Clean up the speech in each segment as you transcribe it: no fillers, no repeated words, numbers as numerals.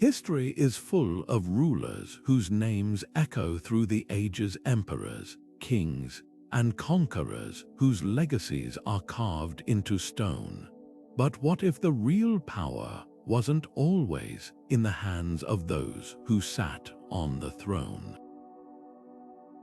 History is full of rulers whose names echo through the ages, emperors, kings, and conquerors whose legacies are carved into stone. But what if the real power wasn't always in the hands of those who sat on the throne?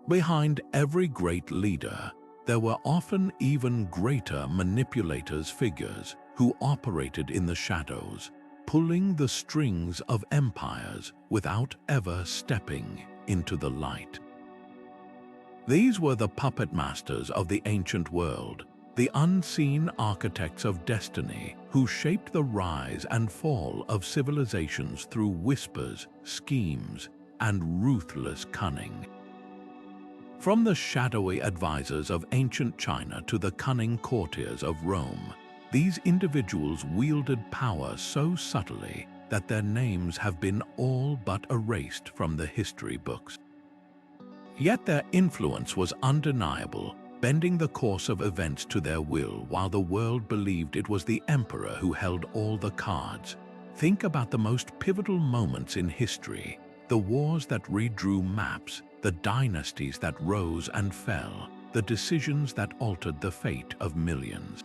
Behind every great leader, there were often even greater manipulators, figures who operated in the shadows, pulling the strings of empires without ever stepping into the light. These were the puppet masters of the ancient world, the unseen architects of destiny who shaped the rise and fall of civilizations through whispers, schemes, and ruthless cunning. From the shadowy advisors of ancient China to the cunning courtiers of Rome, these individuals wielded power so subtly that their names have been all but erased from the history books. Yet their influence was undeniable, bending the course of events to their will while the world believed it was the emperor who held all the cards. Think about the most pivotal moments in history, the wars that redrew maps, the dynasties that rose and fell, the decisions that altered the fate of millions.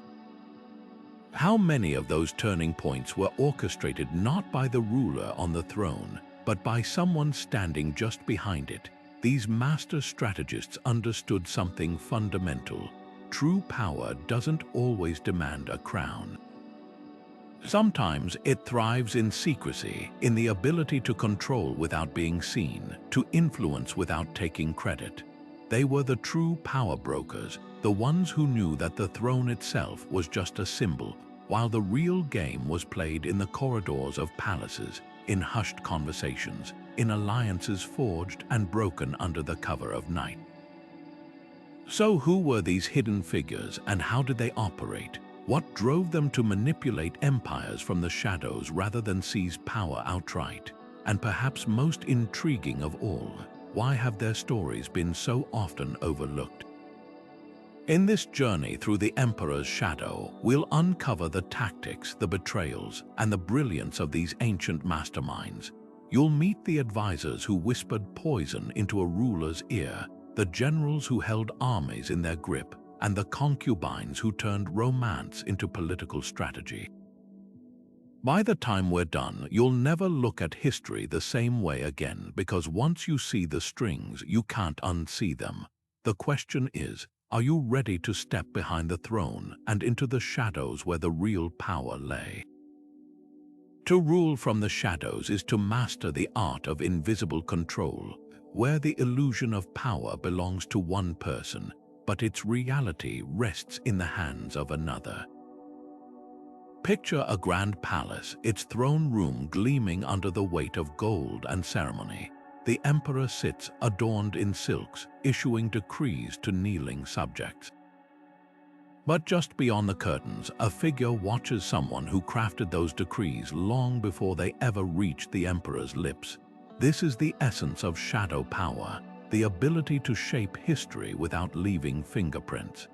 How many of those turning points were orchestrated not by the ruler on the throne, but by someone standing just behind it? These master strategists understood something fundamental. True power doesn't always demand a crown. Sometimes it thrives in secrecy, in the ability to control without being seen, to influence without taking credit. They were the true power brokers, the ones who knew that the throne itself was just a symbol, while the real game was played in the corridors of palaces, in hushed conversations, in alliances forged and broken under the cover of night. So who were these hidden figures and how did they operate? What drove them to manipulate empires from the shadows rather than seize power outright? And perhaps most intriguing of all, why have their stories been so often overlooked? In this journey through the emperor's shadow, we'll uncover the tactics, the betrayals, and the brilliance of these ancient masterminds. You'll meet the advisors who whispered poison into a ruler's ear, the generals who held armies in their grip, and the concubines who turned romance into political strategy. By the time we're done, you'll never look at history the same way again, because once you see the strings, you can't unsee them. The question is, are you ready to step behind the throne and into the shadows where the real power lay? To rule from the shadows is to master the art of invisible control, where the illusion of power belongs to one person, but its reality rests in the hands of another. Picture a grand palace, its throne room gleaming under the weight of gold and ceremony. The emperor sits adorned in silks, issuing decrees to kneeling subjects. But just beyond the curtains, a figure watches someone who crafted those decrees long before they ever reached the emperor's lips. This is the essence of shadow power, the ability to shape history without leaving fingerprints.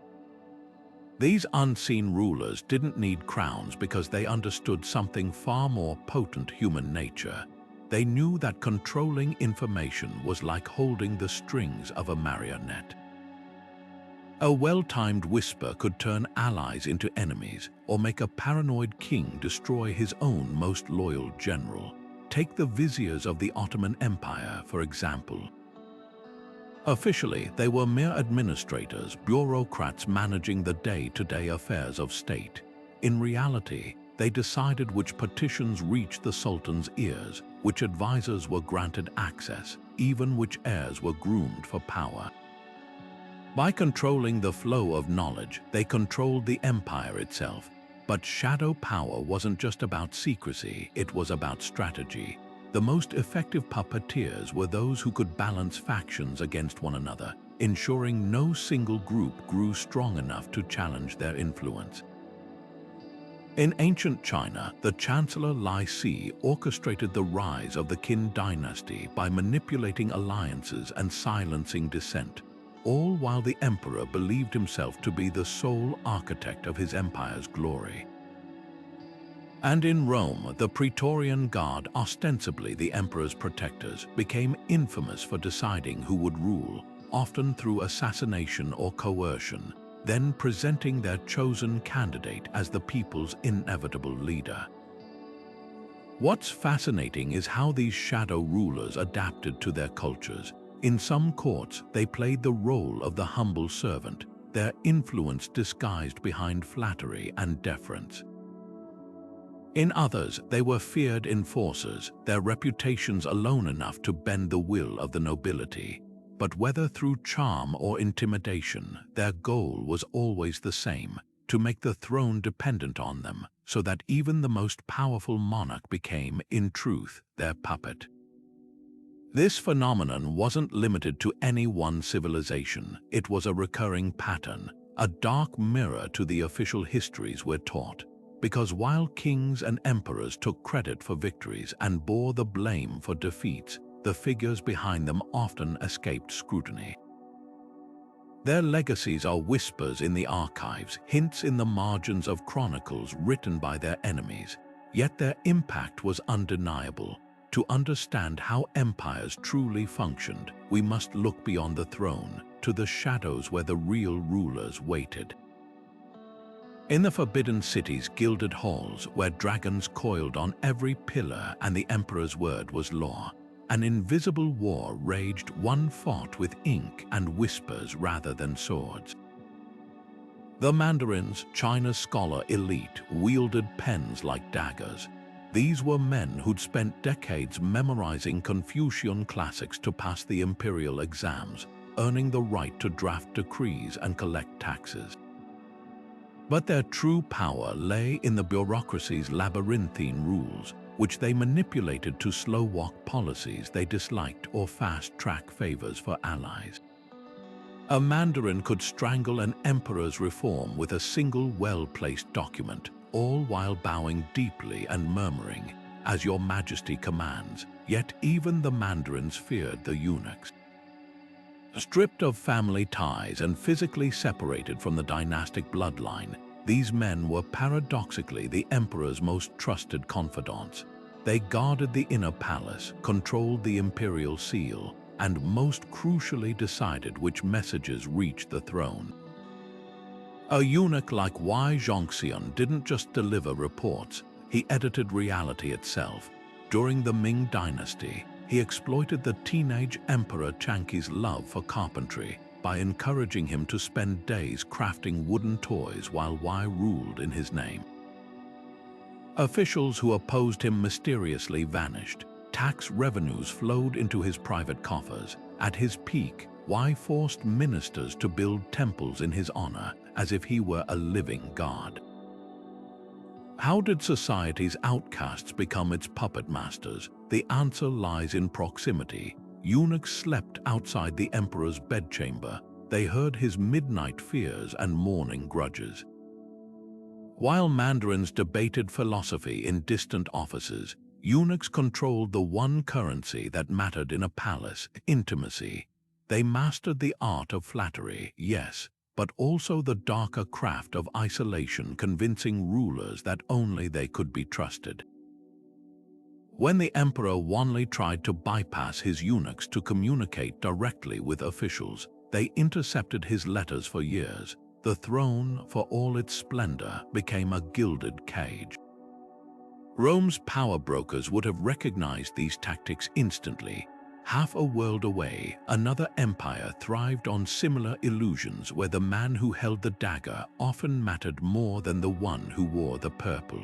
These unseen rulers didn't need crowns because they understood something far more potent: human nature. They knew that controlling information was like holding the strings of a marionette. A well-timed whisper could turn allies into enemies or make a paranoid king destroy his own most loyal general. Take the Viziers of the Ottoman Empire, for example. Officially, they were mere administrators, bureaucrats managing the day-to-day affairs of state. In reality, they decided which petitions reached the Sultan's ears, which advisors were granted access, even which heirs were groomed for power. By controlling the flow of knowledge, they controlled the empire itself. But shadow power wasn't just about secrecy, it was about strategy. The most effective puppeteers were those who could balance factions against one another, ensuring no single group grew strong enough to challenge their influence. In ancient China, the Chancellor Lai Si orchestrated the rise of the Qin dynasty by manipulating alliances and silencing dissent, all while the emperor believed himself to be the sole architect of his empire's glory. And in Rome, the Praetorian Guard, ostensibly the emperor's protectors, became infamous for deciding who would rule, often through assassination or coercion, then presenting their chosen candidate as the people's inevitable leader. What's fascinating is how these shadow rulers adapted to their cultures. In some courts, they played the role of the humble servant, their influence disguised behind flattery and deference. In others, they were feared enforcers, their reputations alone enough to bend the will of the nobility. But whether through charm or intimidation, their goal was always the same: to make the throne dependent on them, so that even the most powerful monarch became, in truth, their puppet. This phenomenon wasn't limited to any one civilization. It was a recurring pattern, a dark mirror to the official histories we're taught. Because while kings and emperors took credit for victories and bore the blame for defeats, the figures behind them often escaped scrutiny. Their legacies are whispers in the archives, hints in the margins of chronicles written by their enemies, yet their impact was undeniable. To understand how empires truly functioned, we must look beyond the throne, to the shadows where the real rulers waited. In the Forbidden City's gilded halls, where dragons coiled on every pillar and the emperor's word was law, an invisible war raged, one fought with ink and whispers rather than swords. The mandarins, China's scholar elite, wielded pens like daggers. These were men who'd spent decades memorizing Confucian classics to pass the imperial exams, earning the right to draft decrees and collect taxes. But their true power lay in the bureaucracy's labyrinthine rules, which they manipulated to slow-walk policies they disliked or fast-track favors for allies. A mandarin could strangle an emperor's reform with a single well-placed document, all while bowing deeply and murmuring, "As your majesty commands," yet even the mandarins feared the eunuchs. Stripped of family ties and physically separated from the dynastic bloodline, these men were paradoxically the emperor's most trusted confidants. They guarded the inner palace, controlled the imperial seal, and most crucially decided which messages reached the throne. A eunuch like Wei Zhongxian didn't just deliver reports, he edited reality itself. During the Ming dynasty, he exploited the teenage Emperor Changqi's love for carpentry by encouraging him to spend days crafting wooden toys while Wei ruled in his name. Officials who opposed him mysteriously vanished. Tax revenues flowed into his private coffers. At his peak, Wei forced ministers to build temples in his honor, as if he were a living god. How did society's outcasts become its puppet masters? The answer lies in proximity. Eunuchs slept outside the emperor's bedchamber. They heard his midnight fears and morning grudges. While mandarins debated philosophy in distant offices, eunuchs controlled the one currency that mattered in a palace: intimacy. They mastered the art of flattery, yes, but also the darker craft of isolation, convincing rulers that only they could be trusted. When the emperor wanly tried to bypass his eunuchs to communicate directly with officials, they intercepted his letters for years. The throne, for all its splendor, became a gilded cage. Rome's power brokers would have recognized these tactics instantly. Half a world away, another empire thrived on similar illusions, where the man who held the dagger often mattered more than the one who wore the purple.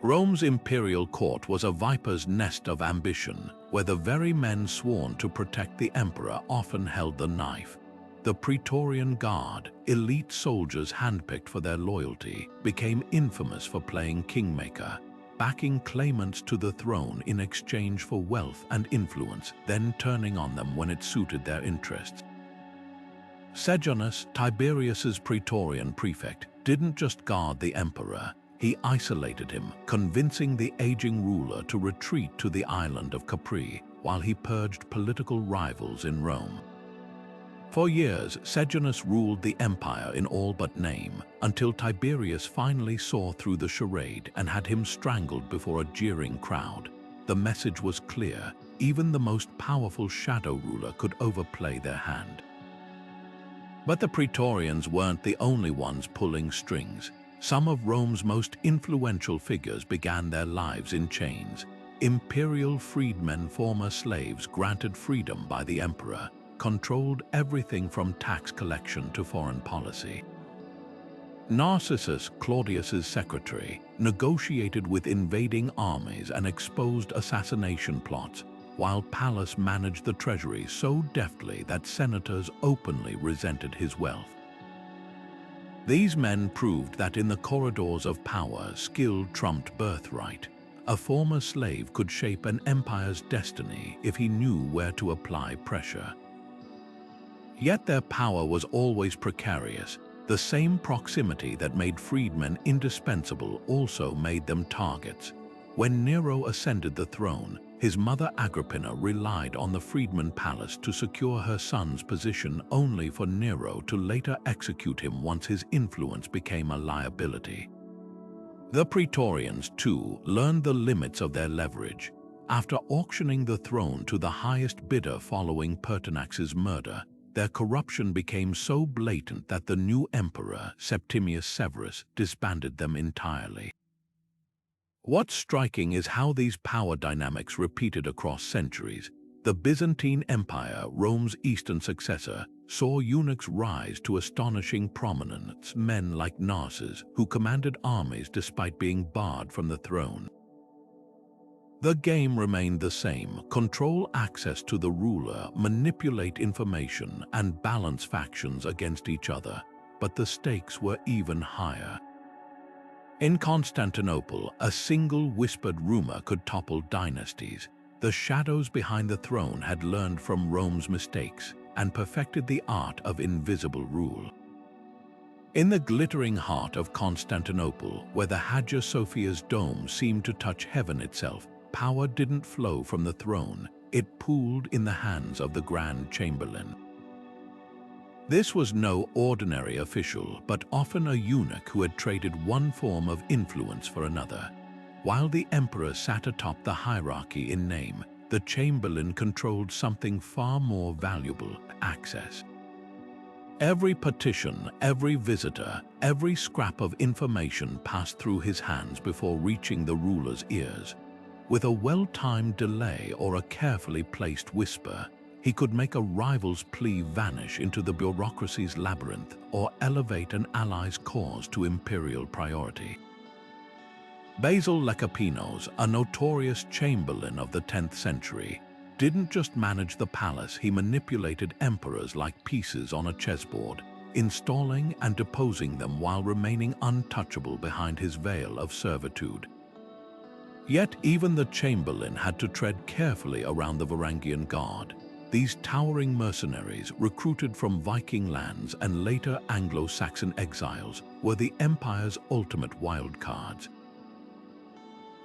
Rome's imperial court was a viper's nest of ambition, where the very men sworn to protect the emperor often held the knife. The Praetorian Guard, elite soldiers handpicked for their loyalty, became infamous for playing kingmaker, backing claimants to the throne in exchange for wealth and influence, then turning on them when it suited their interests. Sejanus, Tiberius's Praetorian prefect, didn't just guard the emperor, he isolated him, convincing the aging ruler to retreat to the island of Capri while he purged political rivals in Rome. For years, Sejanus ruled the empire in all but name, until Tiberius finally saw through the charade and had him strangled before a jeering crowd. The message was clear: even the most powerful shadow ruler could overplay their hand. But the Praetorians weren't the only ones pulling strings. Some of Rome's most influential figures began their lives in chains. Imperial freedmen, former slaves granted freedom by the emperor, controlled everything from tax collection to foreign policy. Narcissus, Claudius's secretary, negotiated with invading armies and exposed assassination plots, while Pallas managed the treasury so deftly that senators openly resented his wealth. These men proved that in the corridors of power, skill trumped birthright. A former slave could shape an empire's destiny if he knew where to apply pressure. Yet their power was always precarious. The same proximity that made freedmen indispensable also made them targets. When Nero ascended the throne, his mother Agrippina relied on the freedman palace to secure her son's position, only for Nero to later execute him once his influence became a liability. The Praetorians, too, learned the limits of their leverage. After auctioning the throne to the highest bidder following Pertinax's murder, their corruption became so blatant that the new emperor, Septimius Severus, disbanded them entirely. What's striking is how these power dynamics repeated across centuries. The Byzantine Empire, Rome's eastern successor, saw eunuchs rise to astonishing prominence, men like Narses, who commanded armies despite being barred from the throne. The game remained the same: control access to the ruler, manipulate information, and balance factions against each other. But the stakes were even higher. In Constantinople, a single whispered rumor could topple dynasties. The shadows behind the throne had learned from Rome's mistakes and perfected the art of invisible rule. In the glittering heart of Constantinople, where the Hagia Sophia's dome seemed to touch heaven itself, power didn't flow from the throne, it pooled in the hands of the Grand Chamberlain. This was no ordinary official, but often a eunuch who had traded one form of influence for another. While the emperor sat atop the hierarchy in name, the chamberlain controlled something far more valuable: access. Every petition, every visitor, every scrap of information passed through his hands before reaching the ruler's ears. With a well-timed delay or a carefully placed whisper, he could make a rival's plea vanish into the bureaucracy's labyrinth or elevate an ally's cause to imperial priority. Basil Lecapenus, a notorious chamberlain of the 10th century, didn't just manage the palace, he manipulated emperors like pieces on a chessboard, installing and deposing them while remaining untouchable behind his veil of servitude. Yet even the chamberlain had to tread carefully around the Varangian Guard. These towering mercenaries, recruited from Viking lands and later Anglo-Saxon exiles, were the empire's ultimate wildcards.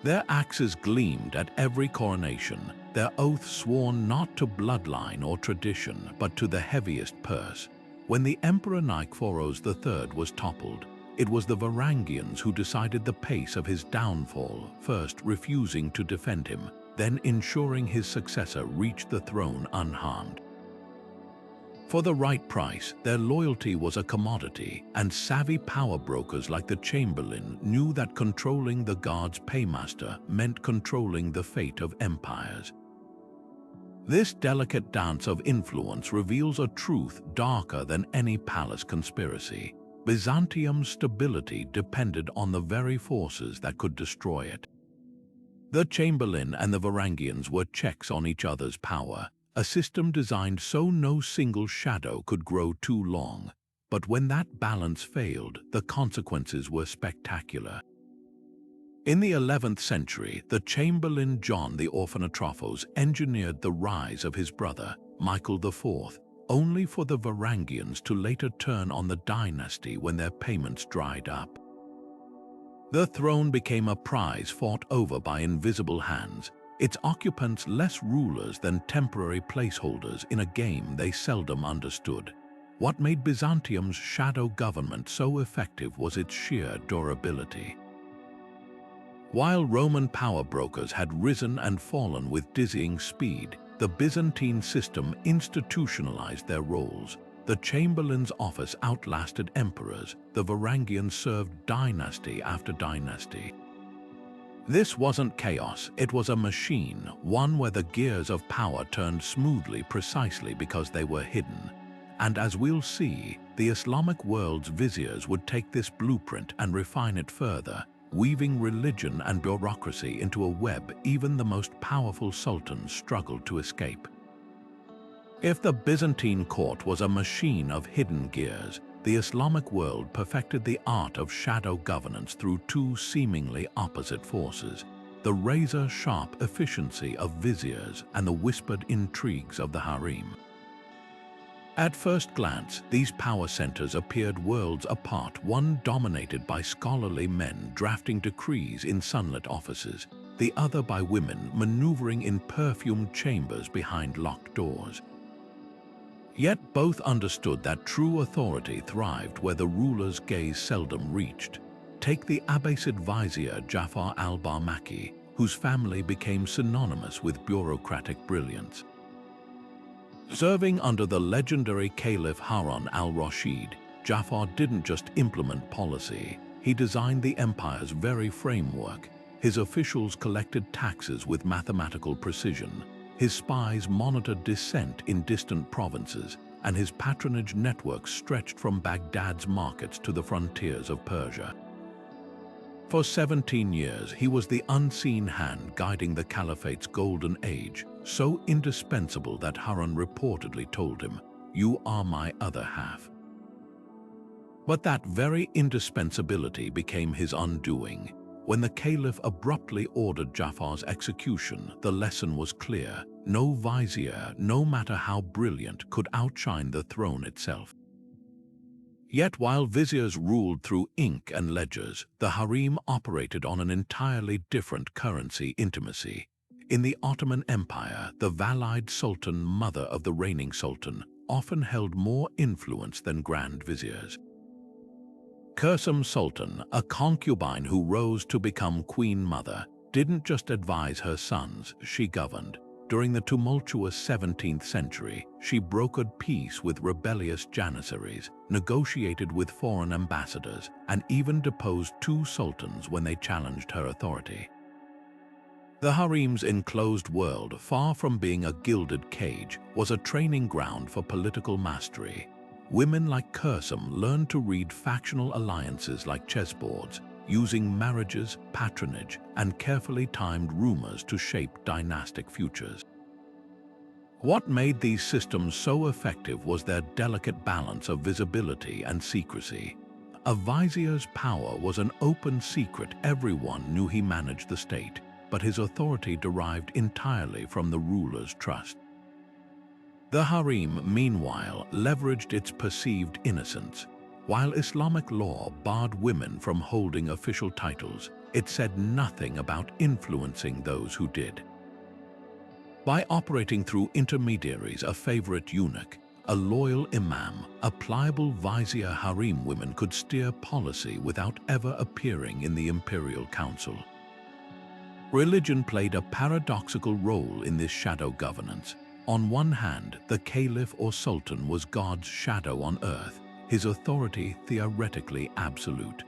Their axes gleamed at every coronation, their oath sworn not to bloodline or tradition, but to the heaviest purse. When the Emperor Nikephoros III was toppled, it was the Varangians who decided the pace of his downfall, first refusing to defend him, then ensuring his successor reached the throne unharmed. For the right price, their loyalty was a commodity, and savvy power brokers like the Chamberlain knew that controlling the guard's paymaster meant controlling the fate of empires. This delicate dance of influence reveals a truth darker than any palace conspiracy. Byzantium's stability depended on the very forces that could destroy it. The Chamberlain and the Varangians were checks on each other's power, a system designed so no single shadow could grow too long. But when that balance failed, the consequences were spectacular. In the 11th century, the Chamberlain John the Orphanatrophos engineered the rise of his brother, Michael IV, only for the Varangians to later turn on the dynasty when their payments dried up. The throne became a prize fought over by invisible hands. its occupants less rulers than temporary placeholders in a game they seldom understood. What made Byzantium's shadow government so effective was its sheer durability. While Roman power brokers had risen and fallen with dizzying speed, the Byzantine system institutionalized their roles. The chamberlain's office outlasted emperors, the Varangians served dynasty after dynasty. This wasn't chaos, it was a machine, one where the gears of power turned smoothly precisely because they were hidden. And as we'll see, the Islamic world's viziers would take this blueprint and refine it further, weaving religion and bureaucracy into a web even the most powerful sultans struggled to escape. If the Byzantine court was a machine of hidden gears, the Islamic world perfected the art of shadow governance through two seemingly opposite forces: the razor-sharp efficiency of viziers and the whispered intrigues of the harem. At first glance, these power centers appeared worlds apart, one dominated by scholarly men drafting decrees in sunlit offices, the other by women maneuvering in perfumed chambers behind locked doors. Yet both understood that true authority thrived where the ruler's gaze seldom reached. Take the Abbasid vizier Jafar al-Barmaki, whose family became synonymous with bureaucratic brilliance. Serving under the legendary Caliph Harun al-Rashid, Jafar didn't just implement policy, he designed the empire's very framework. His officials collected taxes with mathematical precision. His spies monitored dissent in distant provinces, and his patronage network stretched from Baghdad's markets to the frontiers of Persia. For 17 years, he was the unseen hand guiding the caliphate's golden age, so indispensable that Harun reportedly told him, "You are my other half." But that very indispensability became his undoing. When the caliph abruptly ordered Jafar's execution, the lesson was clear: no vizier, no matter how brilliant, could outshine the throne itself. Yet while viziers ruled through ink and ledgers, the harem operated on an entirely different currency: intimacy. In the Ottoman Empire, the Valide Sultan, mother of the reigning sultan, often held more influence than grand viziers. Kursum Sultan, a concubine who rose to become queen mother, didn't just advise her sons, she governed. During the tumultuous 17th century, she brokered peace with rebellious janissaries, negotiated with foreign ambassadors, and even deposed two sultans when they challenged her authority. The harem's enclosed world, far from being a gilded cage, was a training ground for political mastery. Women like Kursum learned to read factional alliances like chessboards, using marriages, patronage, and carefully timed rumors to shape dynastic futures. What made these systems so effective was their delicate balance of visibility and secrecy. A vizier's power was an open secret. Everyone knew he managed the state, but his authority derived entirely from the ruler's trust. The harem, meanwhile, leveraged its perceived innocence. While Islamic law barred women from holding official titles, it said nothing about influencing those who did. By operating through intermediaries, a favorite eunuch, a loyal imam, a pliable vizier, harem women could steer policy without ever appearing in the imperial council. Religion played a paradoxical role in this shadow governance. On one hand, the caliph or sultan was God's shadow on earth, his authority theoretically absolute.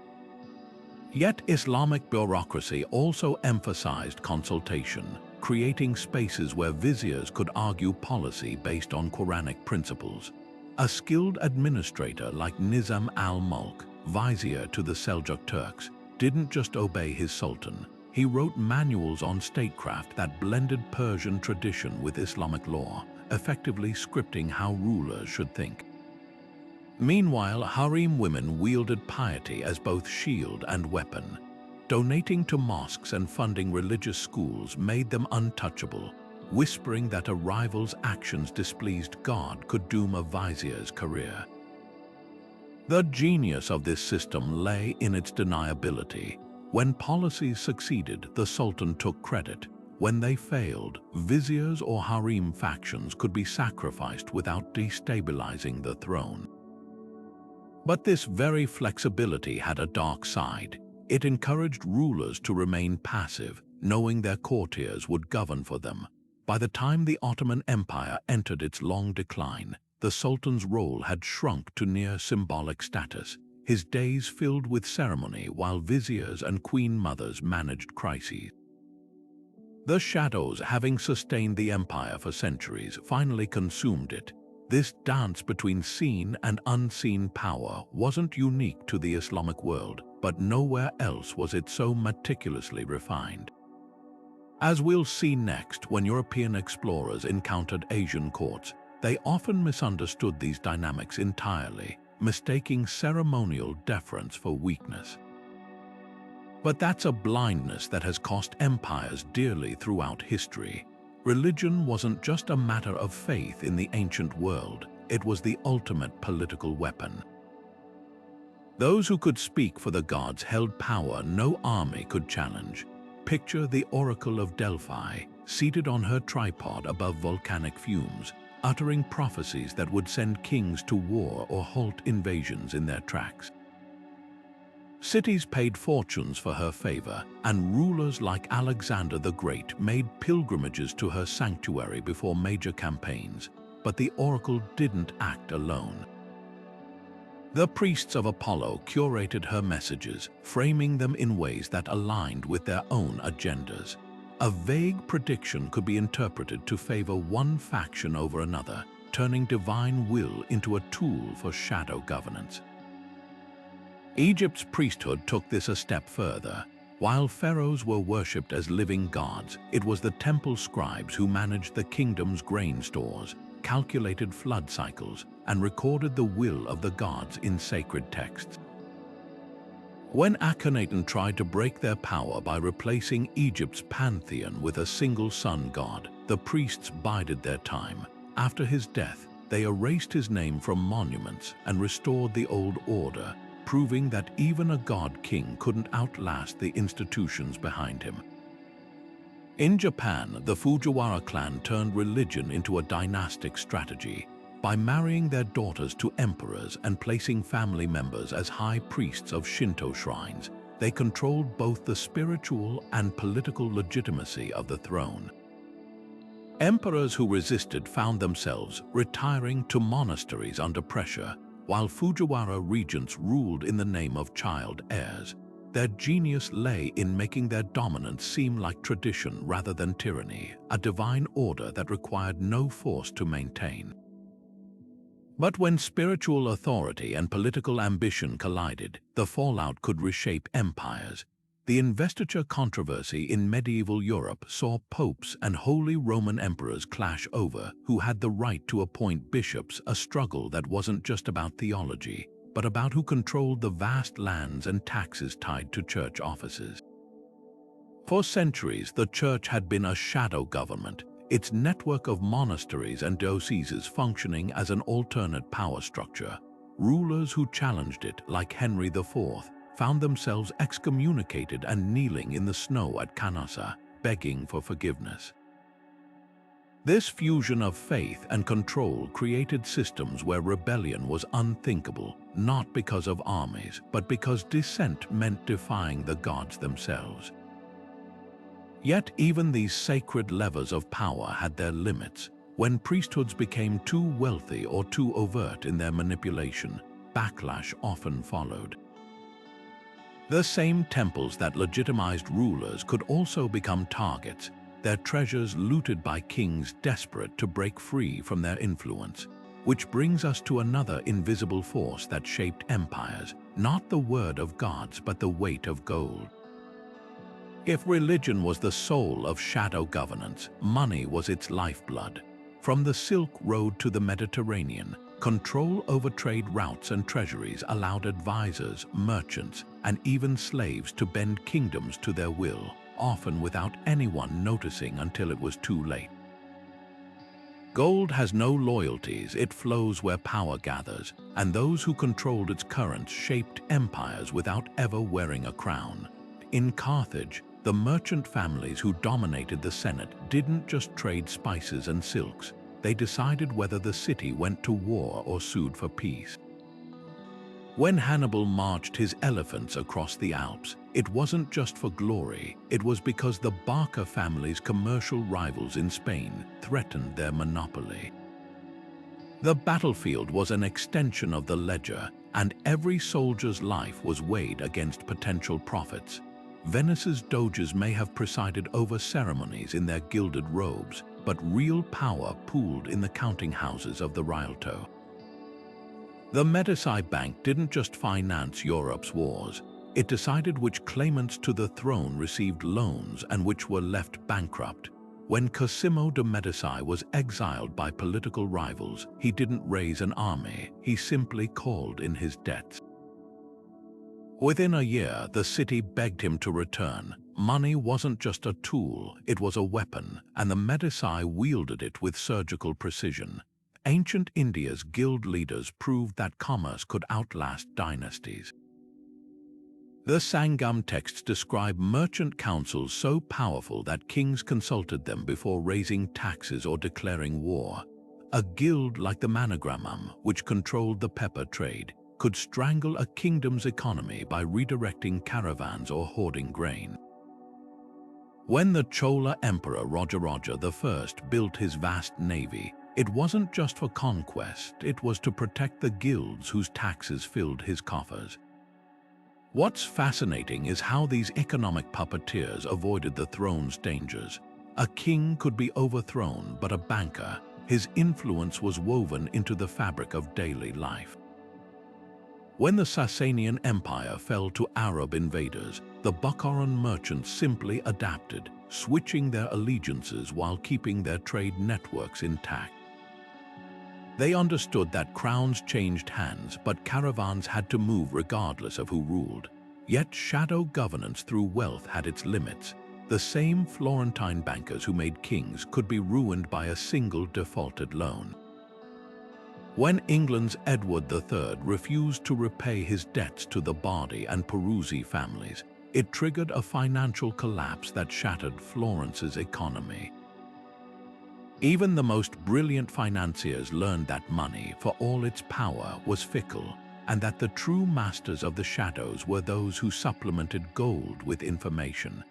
Yet Islamic bureaucracy also emphasized consultation, creating spaces where viziers could argue policy based on Quranic principles. A skilled administrator like Nizam al-Mulk, vizier to the Seljuk Turks, didn't just obey his sultan. He wrote manuals on statecraft that blended Persian tradition with Islamic law, effectively scripting how rulers should think. Meanwhile, harem women wielded piety as both shield and weapon. Donating to mosques and funding religious schools made them untouchable, whispering that a rival's actions displeased God could doom a vizier's career. The genius of this system lay in its deniability. When policies succeeded, the sultan took credit. When they failed, viziers or harem factions could be sacrificed without destabilizing the throne. But this very flexibility had a dark side. It encouraged rulers to remain passive, knowing their courtiers would govern for them. By the time the Ottoman Empire entered its long decline, the Sultan's role had shrunk to near symbolic status, his days filled with ceremony while viziers and queen mothers managed crises. The shadows, having sustained the empire for centuries, finally consumed it. This dance between seen and unseen power wasn't unique to the Islamic world, but nowhere else was it so meticulously refined. As we'll see next, when European explorers encountered Asian courts, they often misunderstood these dynamics entirely, mistaking ceremonial deference for weakness. But that's a blindness that has cost empires dearly throughout history. Religion wasn't just a matter of faith in the ancient world, it was the ultimate political weapon. Those who could speak for the gods held power no army could challenge. Picture the Oracle of Delphi, seated on her tripod above volcanic fumes, uttering prophecies that would send kings to war or halt invasions in their tracks. Cities paid fortunes for her favor, and rulers like Alexander the Great made pilgrimages to her sanctuary before major campaigns. But the oracle didn't act alone. The priests of Apollo curated her messages, framing them in ways that aligned with their own agendas. A vague prediction could be interpreted to favor one faction over another, turning divine will into a tool for shadow governance. Egypt's priesthood took this a step further. While pharaohs were worshipped as living gods, it was the temple scribes who managed the kingdom's grain stores, calculated flood cycles, and recorded the will of the gods in sacred texts. When Akhenaten tried to break their power by replacing Egypt's pantheon with a single sun god, the priests bided their time. After his death, they erased his name from monuments and restored the old order, proving that even a god-king couldn't outlast the institutions behind him. In Japan, the Fujiwara clan turned religion into a dynastic strategy. By marrying their daughters to emperors and placing family members as high priests of Shinto shrines, they controlled both the spiritual and political legitimacy of the throne. Emperors who resisted found themselves retiring to monasteries under pressure, while Fujiwara regents ruled in the name of child heirs. Their genius lay in making their dominance seem like tradition rather than tyranny, a divine order that required no force to maintain. But when spiritual authority and political ambition collided, the fallout could reshape empires. The investiture controversy in medieval Europe saw popes and Holy Roman emperors clash over who had the right to appoint bishops, a struggle that wasn't just about theology, but about who controlled the vast lands and taxes tied to church offices. For centuries, the church had been a shadow government, its network of monasteries and dioceses functioning as an alternate power structure. Rulers who challenged it, like Henry IV, found themselves excommunicated and kneeling in the snow at Canossa, begging for forgiveness. This fusion of faith and control created systems where rebellion was unthinkable, not because of armies, but because dissent meant defying the gods themselves. Yet even these sacred levers of power had their limits. When priesthoods became too wealthy or too overt in their manipulation, backlash often followed. The same temples that legitimized rulers could also become targets, their treasures looted by kings desperate to break free from their influence. Which brings us to another invisible force that shaped empires, not the word of gods but the weight of gold. If religion was the soul of shadow governance, money was its lifeblood. From the Silk Road to the Mediterranean, control over trade routes and treasuries allowed advisors, merchants, and even slaves to bend kingdoms to their will, often without anyone noticing until it was too late. Gold has no loyalties, it flows where power gathers, and those who controlled its currents shaped empires without ever wearing a crown. In Carthage, The merchant families who dominated the Senate didn't just trade spices and silks, they decided whether the city went to war or sued for peace. When Hannibal marched his elephants across the Alps, it wasn't just for glory, it was because the Barca family's commercial rivals in Spain threatened their monopoly. The battlefield was an extension of the ledger, and every soldier's life was weighed against potential profits. Venice's doges may have presided over ceremonies in their gilded robes, but real power pooled in the counting houses of the Rialto. The Medici Bank didn't just finance Europe's wars, it decided which claimants to the throne received loans and which were left bankrupt. When Cosimo de' Medici was exiled by political rivals, he didn't raise an army, he simply called in his debts. Within a year, the city begged him to return. Money wasn't just a tool, it was a weapon, and the Medici wielded it with surgical precision. Ancient India's guild leaders proved that commerce could outlast dynasties. The Sangam texts describe merchant councils so powerful that kings consulted them before raising taxes or declaring war. A guild like the Mandarins, which controlled the pepper trade, could strangle a kingdom's economy by redirecting caravans or hoarding grain. When the Chola Emperor Raja I built his vast navy, it wasn't just for conquest, it was to protect the guilds whose taxes filled his coffers. What's fascinating is how these economic puppeteers avoided the throne's dangers. A king could be overthrown, but a banker, his influence was woven into the fabric of daily life. When the Sasanian Empire fell to Arab invaders, the Bukharan merchants simply adapted, switching their allegiances while keeping their trade networks intact. They understood that crowns changed hands, but caravans had to move regardless of who ruled. Yet shadow governance through wealth had its limits. The same Florentine bankers who made kings could be ruined by a single defaulted loan. When England's Edward III refused to repay his debts to the Bardi and Peruzzi families, it triggered a financial collapse that shattered Florence's economy. Even the most brilliant financiers learned that money, for all its power, was fickle, and that the true masters of the shadows were those who supplemented gold with information.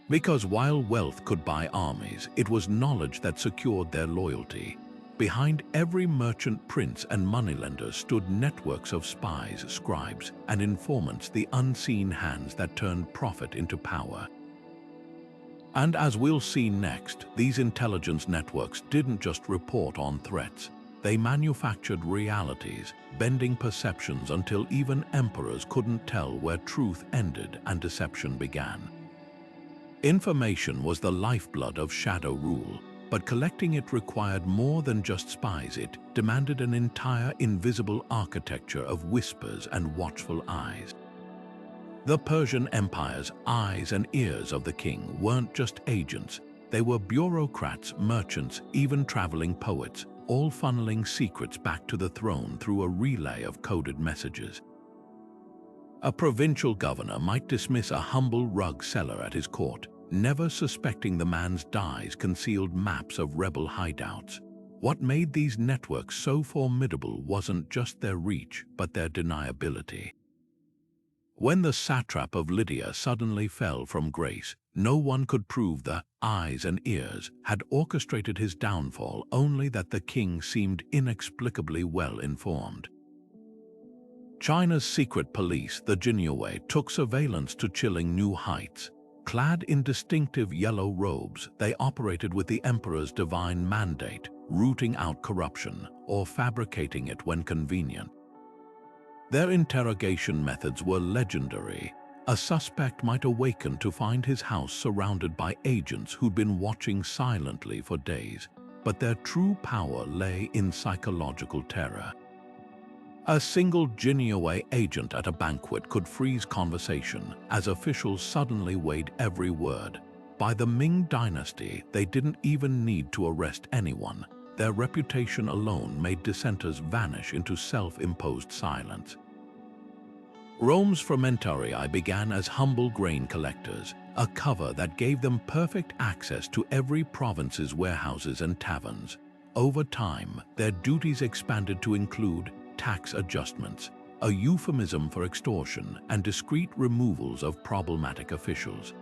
Because while wealth could buy armies, it was knowledge that secured their loyalty. Behind every merchant prince and moneylender stood networks of spies, scribes, and informants, the unseen hands that turned profit into power. And as we'll see next, these intelligence networks didn't just report on threats. They manufactured realities, bending perceptions until even emperors couldn't tell where truth ended and deception began. Information was the lifeblood of shadow rule, but collecting it required more than just spies. It demanded an entire invisible architecture of whispers and watchful eyes. The Persian Empire's eyes and ears of the king weren't just agents, they were bureaucrats, merchants, even traveling poets, all funneling secrets back to the throne through a relay of coded messages. A provincial governor might dismiss a humble rug seller at his court, never suspecting the man's dyes concealed maps of rebel hideouts. What made these networks so formidable wasn't just their reach, but their deniability. When the satrap of Lydia suddenly fell from grace, no one could prove the eyes and ears had orchestrated his downfall, only that the king seemed inexplicably well informed. China's secret police, the Jinhua, took surveillance to chilling new heights. Clad in distinctive yellow robes, they operated with the emperor's divine mandate, rooting out corruption or fabricating it when convenient. Their interrogation methods were legendary. A suspect might awaken to find his house surrounded by agents who'd been watching silently for days, but their true power lay in psychological terror. A single Jinhua agent at a banquet could freeze conversation as officials suddenly weighed every word. By the Ming dynasty, they didn't even need to arrest anyone. Their reputation alone made dissenters vanish into self-imposed silence. Rome's frumentarii began as humble grain collectors, a cover that gave them perfect access to every province's warehouses and taverns. Over time, their duties expanded to include tax adjustments, a euphemism for extortion, and discreet removals of problematic officials.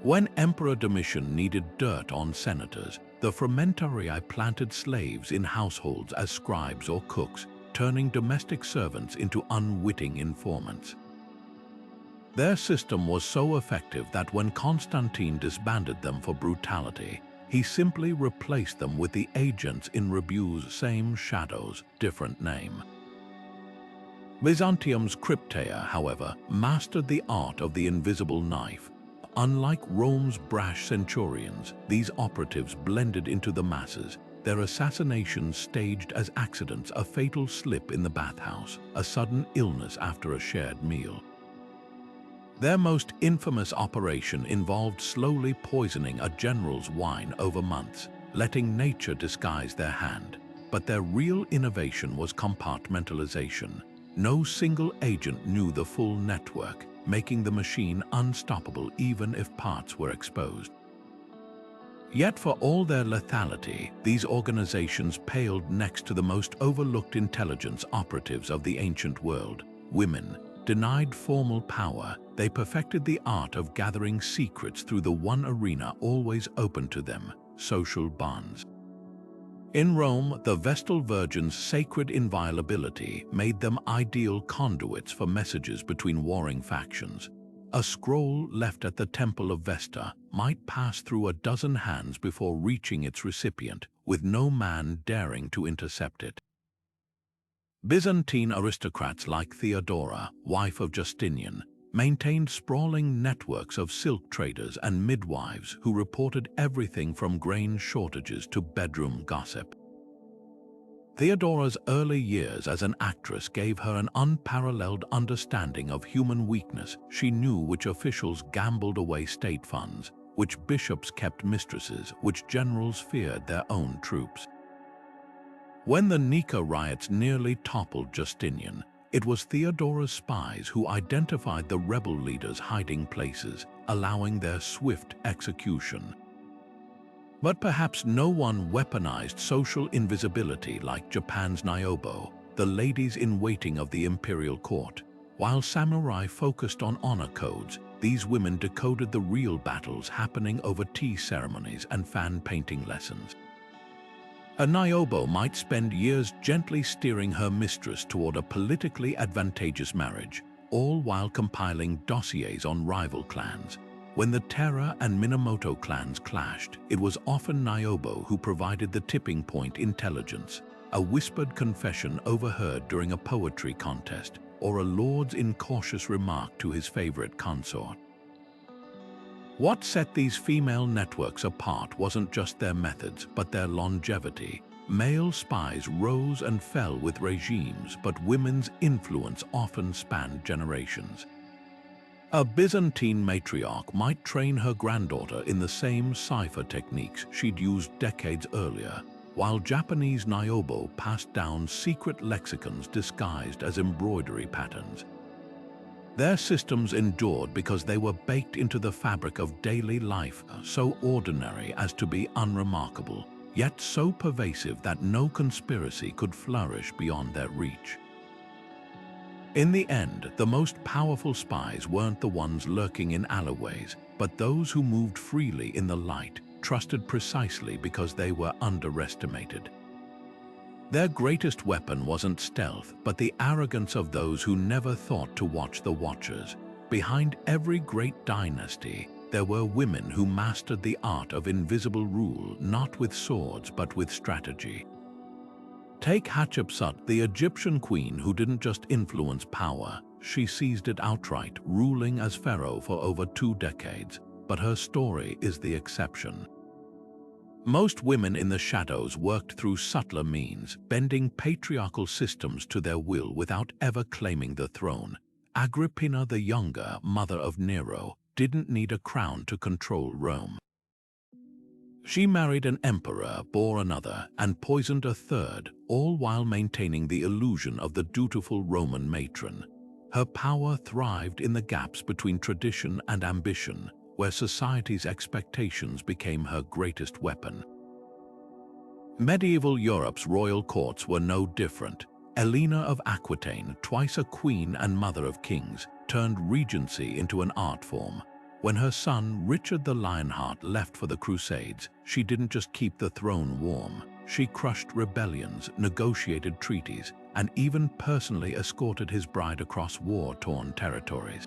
When Emperor Domitian needed dirt on senators, the frumentarii planted slaves in households as scribes or cooks, turning domestic servants into unwitting informants. Their system was so effective that when Constantine disbanded them for brutality, he simply replaced them with the agents in Rebu's same shadows, different name. Byzantium's crypteia, however, mastered the art of the invisible knife. Unlike Rome's brash centurions, these operatives blended into the masses, their assassinations staged as accidents, a fatal slip in the bathhouse, a sudden illness after a shared meal. Their most infamous operation involved slowly poisoning a general's wine over months, letting nature disguise their hand. But their real innovation was compartmentalization. No single agent knew the full network, making the machine unstoppable even if parts were exposed. Yet for all their lethality, these organizations paled next to the most overlooked intelligence operatives of the ancient world, women. Denied formal power, they perfected the art of gathering secrets through the one arena always open to them, social bonds. In Rome, the Vestal Virgins' sacred inviolability made them ideal conduits for messages between warring factions. A scroll left at the Temple of Vesta might pass through a dozen hands before reaching its recipient, with no man daring to intercept it. Byzantine aristocrats like Theodora, wife of Justinian, maintained sprawling networks of silk traders and midwives who reported everything from grain shortages to bedroom gossip. Theodora's early years as an actress gave her an unparalleled understanding of human weakness. She knew which officials gambled away state funds, which bishops kept mistresses, which generals feared their own troops. When the Nika riots nearly toppled Justinian, it was Theodora's spies who identified the rebel leaders' hiding places, allowing their swift execution. But perhaps no one weaponized social invisibility like Japan's Niobe, the ladies-in-waiting of the imperial court. While samurai focused on honor codes, these women decoded the real battles happening over tea ceremonies and fan painting lessons. A Niobe might spend years gently steering her mistress toward a politically advantageous marriage, all while compiling dossiers on rival clans. When the Terra and Minamoto clans clashed, it was often Niobe who provided the tipping point intelligence, a whispered confession overheard during a poetry contest, or a lord's incautious remark to his favorite consort. What set these female networks apart wasn't just their methods, but their longevity. Male spies rose and fell with regimes, but women's influence often spanned generations. A Byzantine matriarch might train her granddaughter in the same cipher techniques she'd used decades earlier, while Japanese Niobe passed down secret lexicons disguised as embroidery patterns. Their systems endured because they were baked into the fabric of daily life, so ordinary as to be unremarkable, yet so pervasive that no conspiracy could flourish beyond their reach. In the end, the most powerful spies weren't the ones lurking in alleyways, but those who moved freely in the light, trusted precisely because they were underestimated. Their greatest weapon wasn't stealth, but the arrogance of those who never thought to watch the watchers. Behind every great dynasty, there were women who mastered the art of invisible rule, not with swords but with strategy. Take Hatshepsut, the Egyptian queen who didn't just influence power, she seized it outright, ruling as pharaoh for over 2 decades. But her story is the exception. Most women in the shadows worked through subtler means, bending patriarchal systems to their will without ever claiming the throne. Agrippina the Younger, mother of Nero, didn't need a crown to control Rome. She married an emperor, bore another, and poisoned a third, all while maintaining the illusion of the dutiful Roman matron. Her power thrived in the gaps between tradition and ambition, where society's expectations became her greatest weapon. Medieval Europe's royal courts were no different. Helena of Aquitaine, twice a queen and mother of kings, turned regency into an art form. When her son, Richard the Lionheart, left for the Crusades, she didn't just keep the throne warm. She crushed rebellions, negotiated treaties, and even personally escorted his bride across war-torn territories.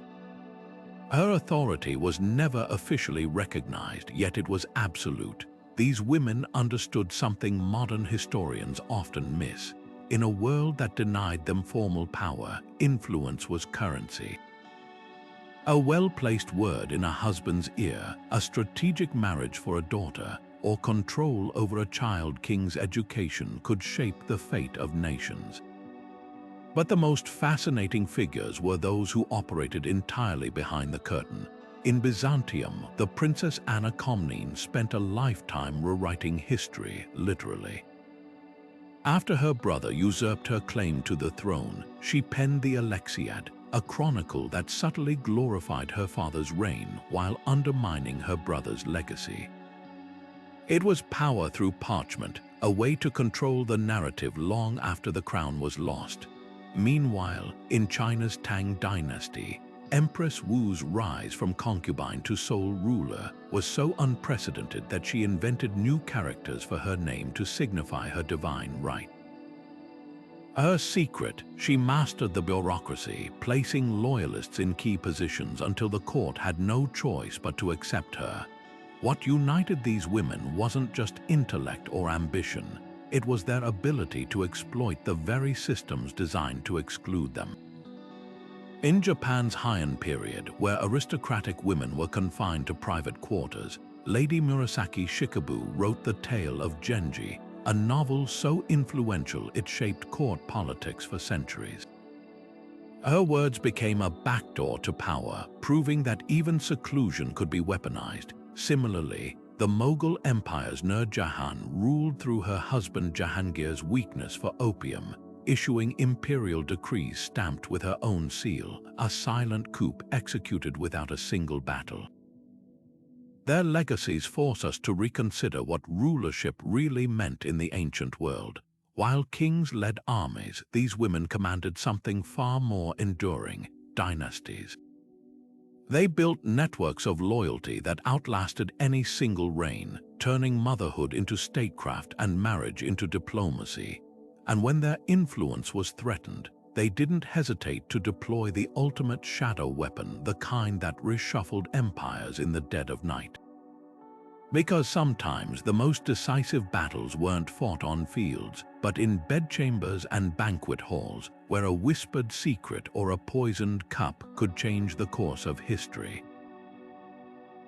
Her authority was never officially recognized, yet it was absolute. These women understood something modern historians often miss. In a world that denied them formal power, influence was currency. A well-placed word in a husband's ear, a strategic marriage for a daughter, or control over a child king's education could shape the fate of nations. But the most fascinating figures were those who operated entirely behind the curtain. In Byzantium, the Princess Anna Komnene spent a lifetime rewriting history, literally. After her brother usurped her claim to the throne, she penned the Alexiad, a chronicle that subtly glorified her father's reign while undermining her brother's legacy. It was power through parchment, a way to control the narrative long after the crown was lost. Meanwhile, in China's Tang dynasty, Empress Wu's rise from concubine to sole ruler was so unprecedented that she invented new characters for her name to signify her divine right. Her secret, she mastered the bureaucracy, placing loyalists in key positions until the court had no choice but to accept her. What united these women wasn't just intellect or ambition, it was their ability to exploit the very systems designed to exclude them. In Japan's Heian period, where aristocratic women were confined to private quarters, Lady Murasaki Shikabu wrote The Tale of Genji, a novel so influential it shaped court politics for centuries. Her words became a backdoor to power, proving that even seclusion could be weaponized. Similarly, the Mughal Empire's Nur Jahan ruled through her husband Jahangir's weakness for opium, issuing imperial decrees stamped with her own seal, a silent coup executed without a single battle. Their legacies force us to reconsider what rulership really meant in the ancient world. While kings led armies, these women commanded something far more enduring: dynasties. They built networks of loyalty that outlasted any single reign, turning motherhood into statecraft and marriage into diplomacy. And when their influence was threatened, they didn't hesitate to deploy the ultimate shadow weapon, the kind that reshuffled empires in the dead of night. Because sometimes the most decisive battles weren't fought on fields, but in bedchambers and banquet halls, where a whispered secret or a poisoned cup could change the course of history.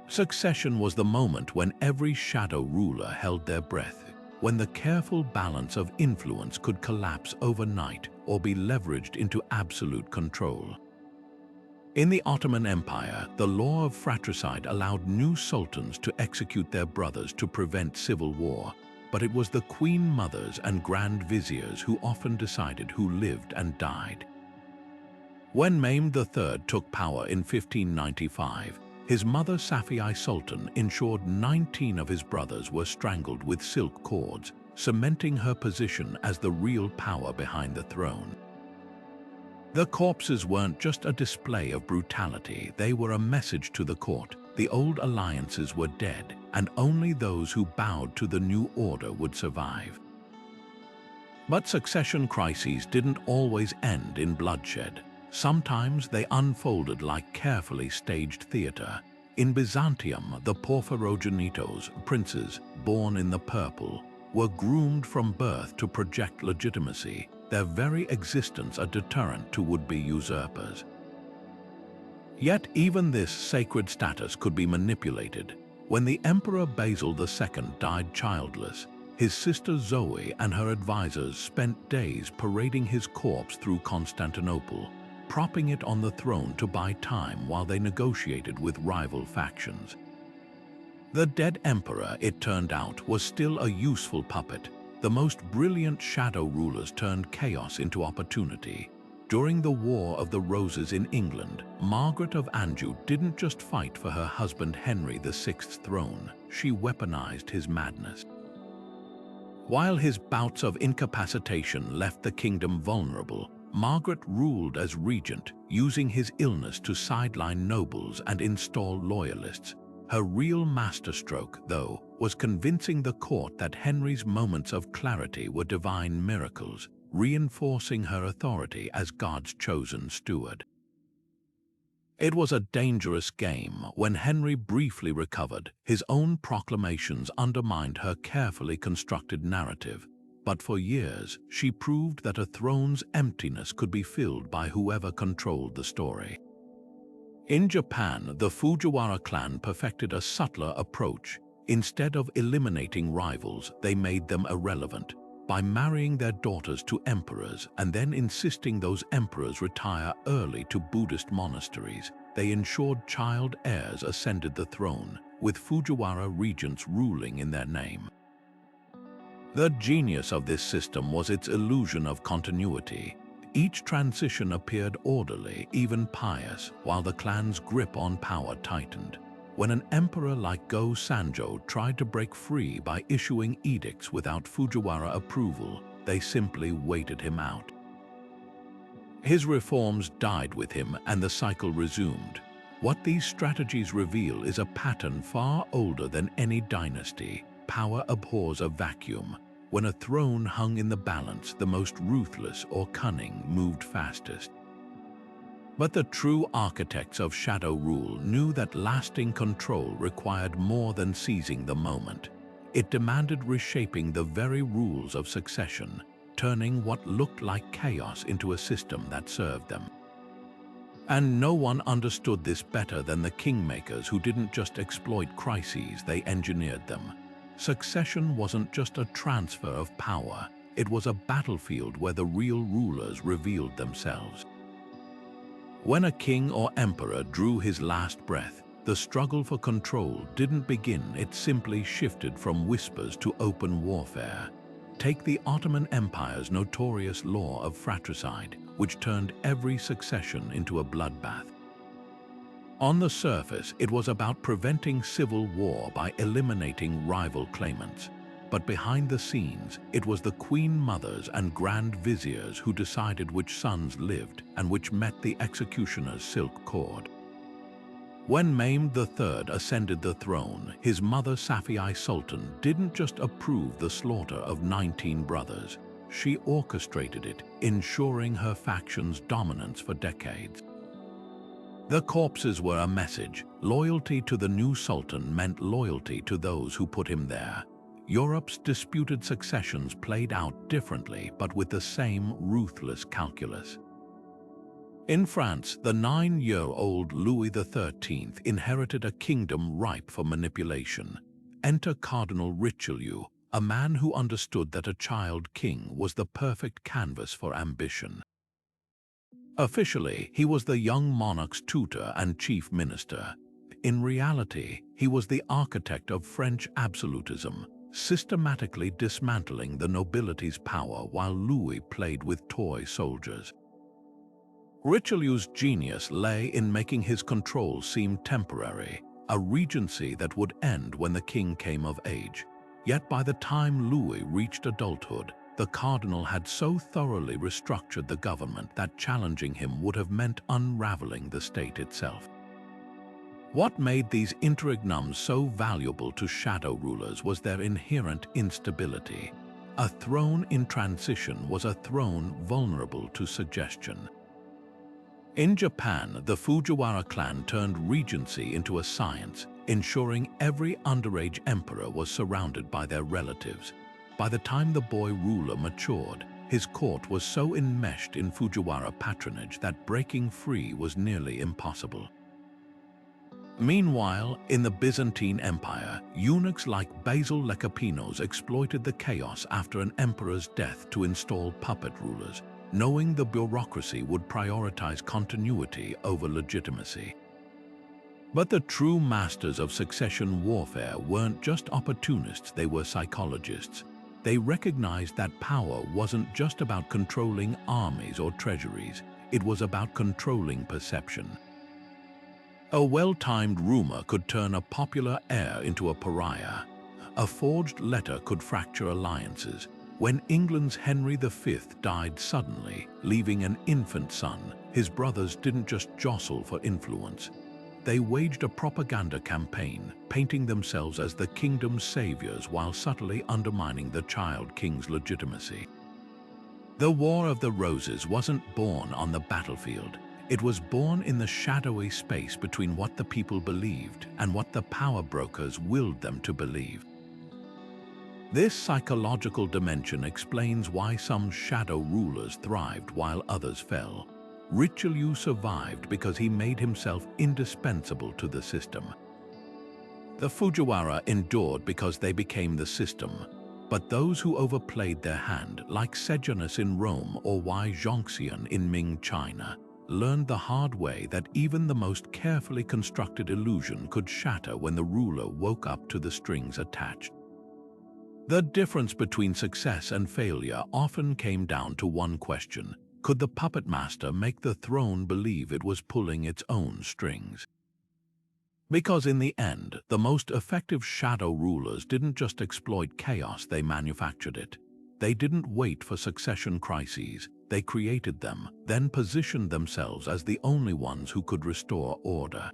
Succession was the moment when every shadow ruler held their breath, when the careful balance of influence could collapse overnight or be leveraged into absolute control. In the Ottoman Empire, the law of fratricide allowed new sultans to execute their brothers to prevent civil war, but it was the queen mothers and grand viziers who often decided who lived and died. When Mehmed III took power in 1595, his mother Safiye Sultan ensured 19 of his brothers were strangled with silk cords, cementing her position as the real power behind the throne. The corpses weren't just a display of brutality, they were a message to the court. The old alliances were dead, and only those who bowed to the new order would survive. But succession crises didn't always end in bloodshed. Sometimes they unfolded like carefully staged theater. In Byzantium, the Porphyrogenitos, princes born in the purple, were groomed from birth to project legitimacy, their very existence a deterrent to would-be usurpers. Yet even this sacred status could be manipulated. When the Emperor Basil II died childless, his sister Zoe and her advisors spent days parading his corpse through Constantinople, propping it on the throne to buy time while they negotiated with rival factions. The dead emperor, it turned out, was still a useful puppet. The most brilliant shadow rulers turned chaos into opportunity. During the War of the Roses in England, Margaret of Anjou didn't just fight for her husband Henry VI's throne, she weaponized his madness. While his bouts of incapacitation left the kingdom vulnerable, Margaret ruled as regent, using his illness to sideline nobles and install loyalists. Her real masterstroke, though, was convincing the court that Henry's moments of clarity were divine miracles, reinforcing her authority as God's chosen steward. It was a dangerous game. When Henry briefly recovered, his own proclamations undermined her carefully constructed narrative. But for years, she proved that a throne's emptiness could be filled by whoever controlled the story. In Japan, the Fujiwara clan perfected a subtler approach. Instead of eliminating rivals, they made them irrelevant by marrying their daughters to emperors and then insisting those emperors retire early to Buddhist monasteries. They ensured child heirs ascended the throne, with Fujiwara regents ruling in their name. The genius of this system was its illusion of continuity. Each transition appeared orderly, even pious, while the clan's grip on power tightened. When an emperor like Go Sanjo tried to break free by issuing edicts without Fujiwara approval, they simply waited him out. His reforms died with him and the cycle resumed. What these strategies reveal is a pattern far older than any dynasty. Power abhors a vacuum. When a throne hung in the balance, the most ruthless or cunning moved fastest. But the true architects of shadow rule knew that lasting control required more than seizing the moment. It demanded reshaping the very rules of succession, turning what looked like chaos into a system that served them. And no one understood this better than the kingmakers who didn't just exploit crises, they engineered them. Succession wasn't just a transfer of power, it was a battlefield where the real rulers revealed themselves. When a king or emperor drew his last breath, the struggle for control didn't begin, it simply shifted from whispers to open warfare. Take the Ottoman Empire's notorious law of fratricide, which turned every succession into a bloodbath. On the surface, it was about preventing civil war by eliminating rival claimants. But behind the scenes, it was the queen mothers and grand viziers who decided which sons lived and which met the executioner's silk cord. When Mehmed III ascended the throne, his mother Safiye Sultan didn't just approve the slaughter of 19 brothers. She orchestrated it, ensuring her faction's dominance for decades. The corpses were a message. Loyalty to the new sultan meant loyalty to those who put him there. Europe's disputed successions played out differently, but with the same ruthless calculus. In France, the 9-year-old Louis XIII inherited a kingdom ripe for manipulation. Enter Cardinal Richelieu, a man who understood that a child king was the perfect canvas for ambition. Officially, he was the young monarch's tutor and chief minister. In reality, he was the architect of French absolutism, systematically dismantling the nobility's power while Louis played with toy soldiers. Richelieu's genius lay in making his control seem temporary, a regency that would end when the king came of age. Yet by the time Louis reached adulthood, the cardinal had so thoroughly restructured the government that challenging him would have meant unraveling the state itself. What made these Interregnums so valuable to shadow rulers was their inherent instability. A throne in transition was a throne vulnerable to suggestion. In Japan, the Fujiwara clan turned regency into a science, ensuring every underage emperor was surrounded by their relatives. By the time the boy ruler matured, his court was so enmeshed in Fujiwara patronage that breaking free was nearly impossible. Meanwhile, in the Byzantine Empire, eunuchs like Basil Lecapenus exploited the chaos after an emperor's death to install puppet rulers, knowing the bureaucracy would prioritize continuity over legitimacy. But the true masters of succession warfare weren't just opportunists, they were psychologists. They recognized that power wasn't just about controlling armies or treasuries. it was about controlling perception. A well-timed rumor could turn a popular heir into a pariah. A forged letter could fracture alliances. When England's Henry V died suddenly, leaving an infant son, his brothers didn't just jostle for influence. They waged a propaganda campaign, painting themselves as the kingdom's saviors while subtly undermining the child king's legitimacy. The War of the Roses wasn't born on the battlefield. It was born in the shadowy space between what the people believed and what the power brokers willed them to believe. This psychological dimension explains why some shadow rulers thrived while others fell. Richelieu survived because he made himself indispensable to the system. The Fujiwara endured because they became the system. But those who overplayed their hand, like Sejanus in Rome or Wei Zhongxian in Ming China, learned the hard way that even the most carefully constructed illusion could shatter when the ruler woke up to the strings attached. The difference between success and failure often came down to one question: could the puppet master make the throne believe it was pulling its own strings? Because in the end, the most effective shadow rulers didn't just exploit chaos, they manufactured it. They didn't wait for succession crises, they created them, then positioned themselves as the only ones who could restore order.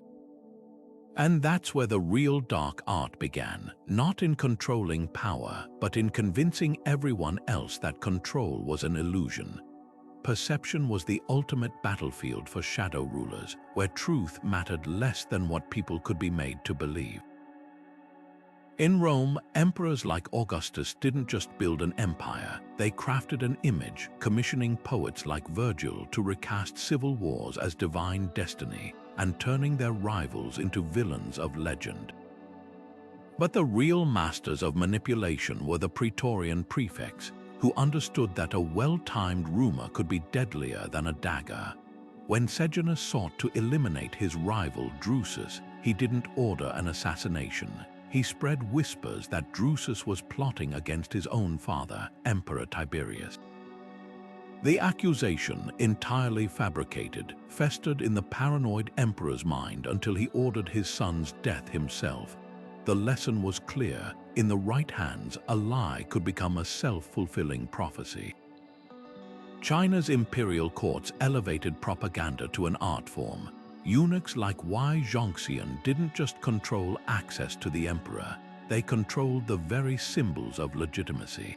And that's where the real dark art began, not in controlling power, but in convincing everyone else that control was an illusion. Perception was the ultimate battlefield for shadow rulers, where truth mattered less than what people could be made to believe. In Rome, emperors like Augustus didn't just build an empire, they crafted an image, commissioning poets like Virgil to recast civil wars as divine destiny and turning their rivals into villains of legend. But the real masters of manipulation were the Praetorian prefects, who understood that a well-timed rumor could be deadlier than a dagger. When Sejanus sought to eliminate his rival Drusus, he didn't order an assassination. He spread whispers that Drusus was plotting against his own father, Emperor Tiberius. The accusation, entirely fabricated, festered in the paranoid emperor's mind until he ordered his son's death himself. The lesson was clear: in the right hands, a lie could become a self-fulfilling prophecy. China's imperial courts elevated propaganda to an art form. Eunuchs like Wei Zhongxian didn't just control access to the emperor, they controlled the very symbols of legitimacy.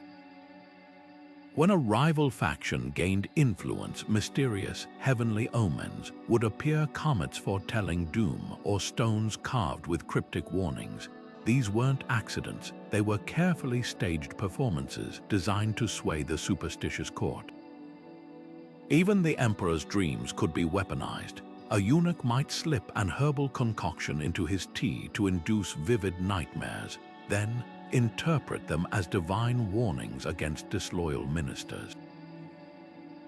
When a rival faction gained influence, mysterious, heavenly omens would appear, comets foretelling doom or stones carved with cryptic warnings. These weren't accidents, they were carefully staged performances designed to sway the superstitious court. Even the emperor's dreams could be weaponized. A eunuch might slip an herbal concoction into his tea to induce vivid nightmares, then interpret them as divine warnings against disloyal ministers.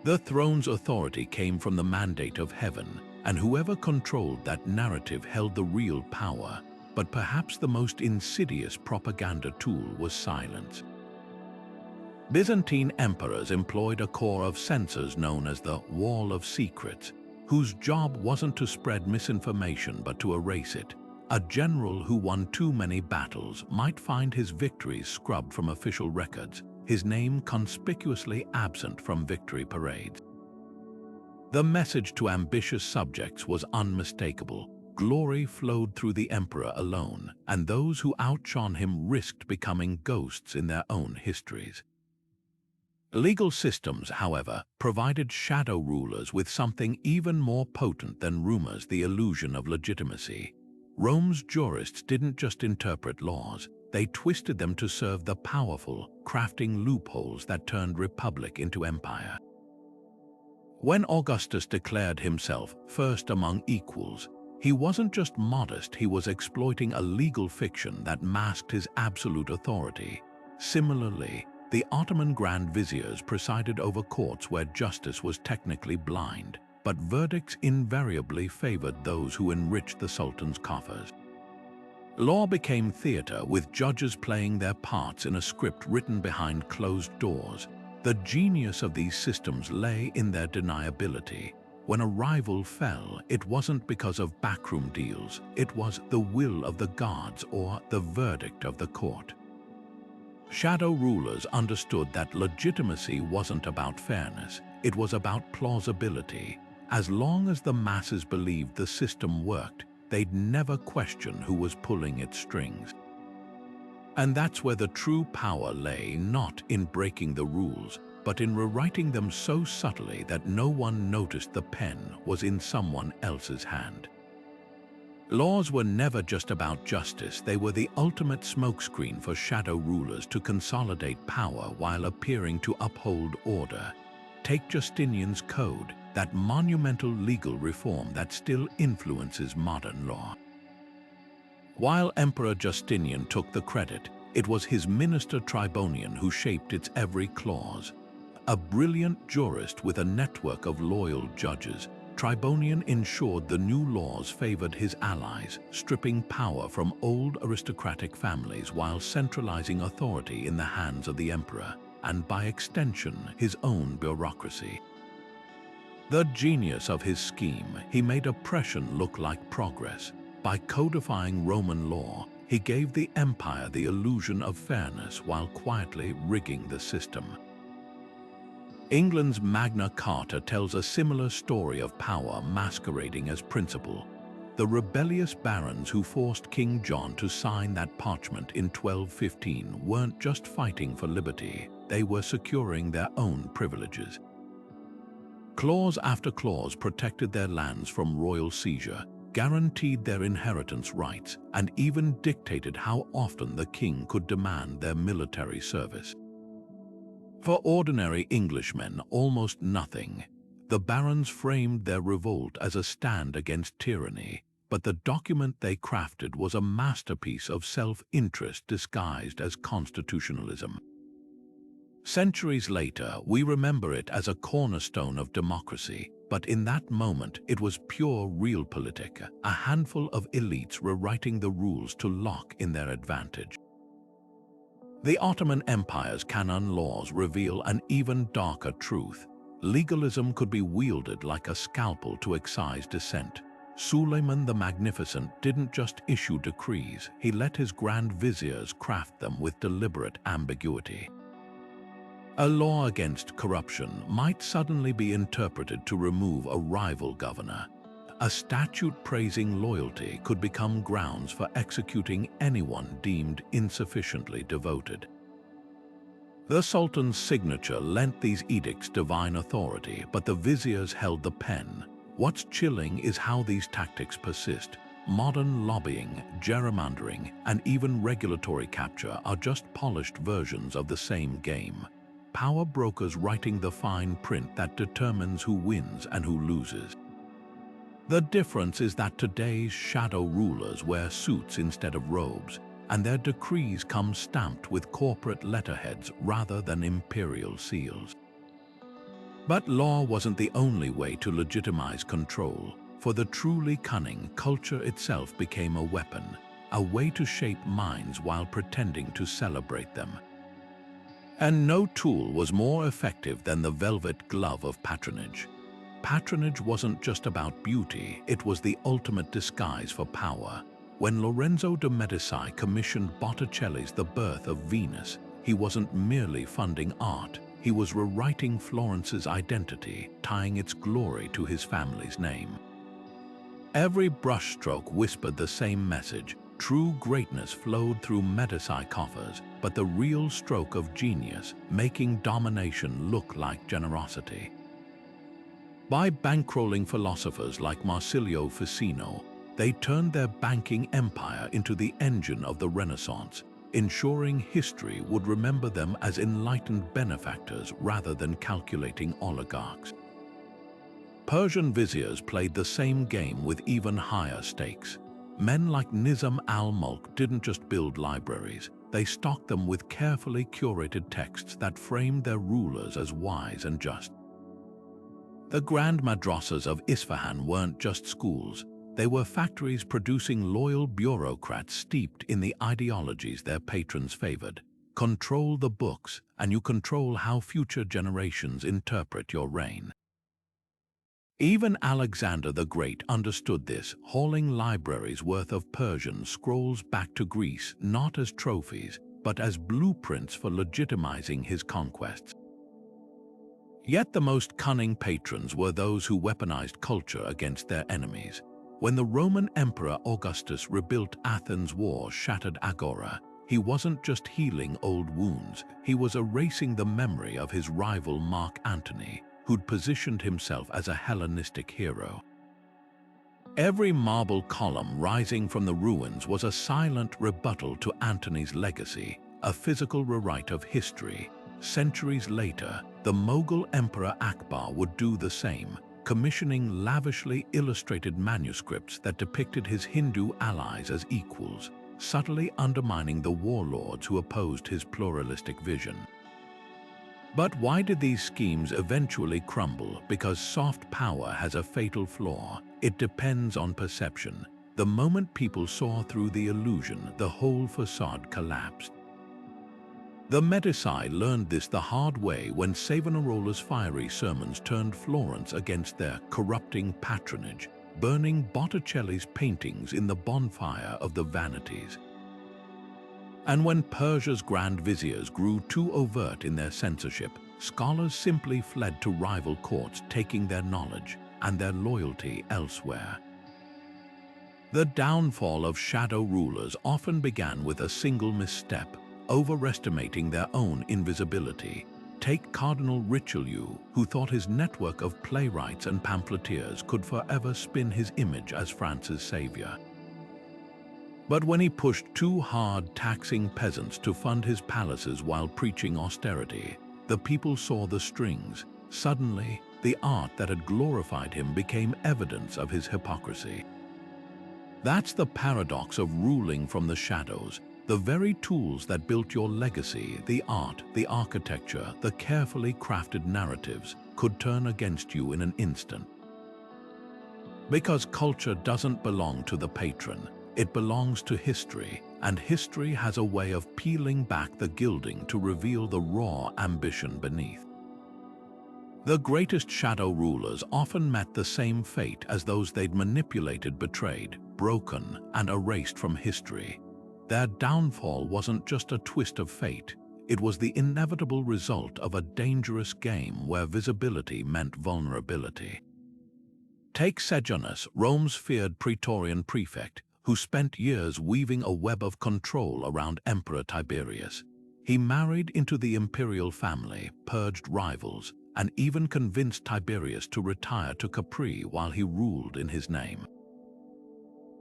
The throne's authority came from the mandate of heaven, and whoever controlled that narrative held the real power. But perhaps the most insidious propaganda tool was silence. Byzantine emperors employed a corps of censors known as the Wall of Secrets, whose job wasn't to spread misinformation but to erase it. A general who won too many battles might find his victories scrubbed from official records, his name conspicuously absent from victory parades. The message to ambitious subjects was unmistakable. Glory flowed through the emperor alone, and those who outshone him risked becoming ghosts in their own histories. Legal systems, however, provided shadow rulers with something even more potent than rumors: the illusion of legitimacy. Rome's jurists didn't just interpret laws, they twisted them to serve the powerful, crafting loopholes that turned republic into empire. When Augustus declared himself first among equals, he wasn't just modest, he was exploiting a legal fiction that masked his absolute authority. Similarly, the Ottoman Grand Viziers presided over courts where justice was technically blind, but verdicts invariably favored those who enriched the Sultan's coffers. Law became theater, with judges playing their parts in a script written behind closed doors. The genius of these systems lay in their deniability. When a rival fell, it wasn't because of backroom deals, it was the will of the gods or the verdict of the court. Shadow rulers understood that legitimacy wasn't about fairness, it was about plausibility. As long as the masses believed the system worked, they'd never question who was pulling its strings. And that's where the true power lay, not in breaking the rules, but in rewriting them so subtly that no one noticed the pen was in someone else's hand. Laws were never just about justice, they were the ultimate smokescreen for shadow rulers to consolidate power while appearing to uphold order. Take Justinian's Code, that monumental legal reform that still influences modern law. While Emperor Justinian took the credit, it was his minister Tribonian who shaped its every clause. A brilliant jurist with a network of loyal judges, Tribonian ensured the new laws favored his allies, stripping power from old aristocratic families while centralizing authority in the hands of the emperor, and by extension, his own bureaucracy. The genius of his scheme, he made oppression look like progress. By codifying Roman law, he gave the empire the illusion of fairness while quietly rigging the system. England's Magna Carta tells a similar story of power masquerading as principle. The rebellious barons who forced King John to sign that parchment in 1215 weren't just fighting for liberty, they were securing their own privileges. Clause after clause protected their lands from royal seizure, guaranteed their inheritance rights, and even dictated how often the king could demand their military service. For ordinary Englishmen, almost nothing. The barons framed their revolt as a stand against tyranny, but the document they crafted was a masterpiece of self-interest disguised as constitutionalism. Centuries later, we remember it as a cornerstone of democracy, but in that moment it was pure realpolitik, a handful of elites rewriting the rules to lock in their advantage. The Ottoman Empire's canon laws reveal an even darker truth. Legalism could be wielded like a scalpel to excise dissent. Suleiman the Magnificent didn't just issue decrees, he let his grand viziers craft them with deliberate ambiguity. A law against corruption might suddenly be interpreted to remove a rival governor. A statute praising loyalty could become grounds for executing anyone deemed insufficiently devoted. The Sultan's signature lent these edicts divine authority, but the viziers held the pen. What's chilling is how these tactics persist. Modern lobbying, gerrymandering, and even regulatory capture are just polished versions of the same game. Power brokers writing the fine print that determines who wins and who loses. The difference is that today's shadow rulers wear suits instead of robes, and their decrees come stamped with corporate letterheads rather than imperial seals. But law wasn't the only way to legitimize control. For the truly cunning, culture itself became a weapon, a way to shape minds while pretending to celebrate them. And no tool was more effective than the velvet glove of patronage. Patronage wasn't just about beauty, it was the ultimate disguise for power. When Lorenzo de' Medici commissioned Botticelli's The Birth of Venus, he wasn't merely funding art, he was rewriting Florence's identity, tying its glory to his family's name. Every brushstroke whispered the same message. True greatness flowed through Medici coffers, but the real stroke of genius, making domination look like generosity. By bankrolling philosophers like Marsilio Ficino, they turned their banking empire into the engine of the Renaissance, ensuring history would remember them as enlightened benefactors rather than calculating oligarchs. Persian viziers played the same game with even higher stakes. Men like Nizam al-Mulk didn't just build libraries, they stocked them with carefully curated texts that framed their rulers as wise and just. The grand madrasas of Isfahan weren't just schools, they were factories producing loyal bureaucrats steeped in the ideologies their patrons favored. Control the books, and you control how future generations interpret your reign. Even Alexander the Great understood this, hauling libraries worth of Persian scrolls back to Greece not as trophies, but as blueprints for legitimizing his conquests. Yet the most cunning patrons were those who weaponized culture against their enemies. When the Roman Emperor Augustus rebuilt Athens' war-shattered agora, he wasn't just healing old wounds, he was erasing the memory of his rival Mark Antony, who'd positioned himself as a Hellenistic hero. Every marble column rising from the ruins was a silent rebuttal to Antony's legacy, a physical rewrite of history. Centuries later, the Mughal Emperor Akbar would do the same, commissioning lavishly illustrated manuscripts that depicted his Hindu allies as equals, subtly undermining the warlords who opposed his pluralistic vision. But why did these schemes eventually crumble? Because soft power has a fatal flaw. It depends on perception. The moment people saw through the illusion, the whole facade collapsed. The Medici learned this the hard way when Savonarola's fiery sermons turned Florence against their corrupting patronage, burning Botticelli's paintings in the bonfire of the vanities. And when Persia's grand viziers grew too overt in their censorship, scholars simply fled to rival courts, taking their knowledge and their loyalty elsewhere. The downfall of shadow rulers often began with a single misstep, overestimating their own invisibility. Take Cardinal Richelieu, who thought his network of playwrights and pamphleteers could forever spin his image as France's savior. But when he pushed too hard, taxing peasants to fund his palaces while preaching austerity, the people saw the strings. Suddenly, the art that had glorified him became evidence of his hypocrisy. That's the paradox of ruling from the shadows. The very tools that built your legacy, the art, the architecture, the carefully crafted narratives, could turn against you in an instant. Because culture doesn't belong to the patron, it belongs to history, and history has a way of peeling back the gilding to reveal the raw ambition beneath. The greatest shadow rulers often met the same fate as those they'd manipulated, betrayed, broken, and erased from history. Their downfall wasn't just a twist of fate, it was the inevitable result of a dangerous game where visibility meant vulnerability. Take Sejanus, Rome's feared Praetorian prefect, who spent years weaving a web of control around Emperor Tiberius. He married into the imperial family, purged rivals, and even convinced Tiberius to retire to Capri while he ruled in his name.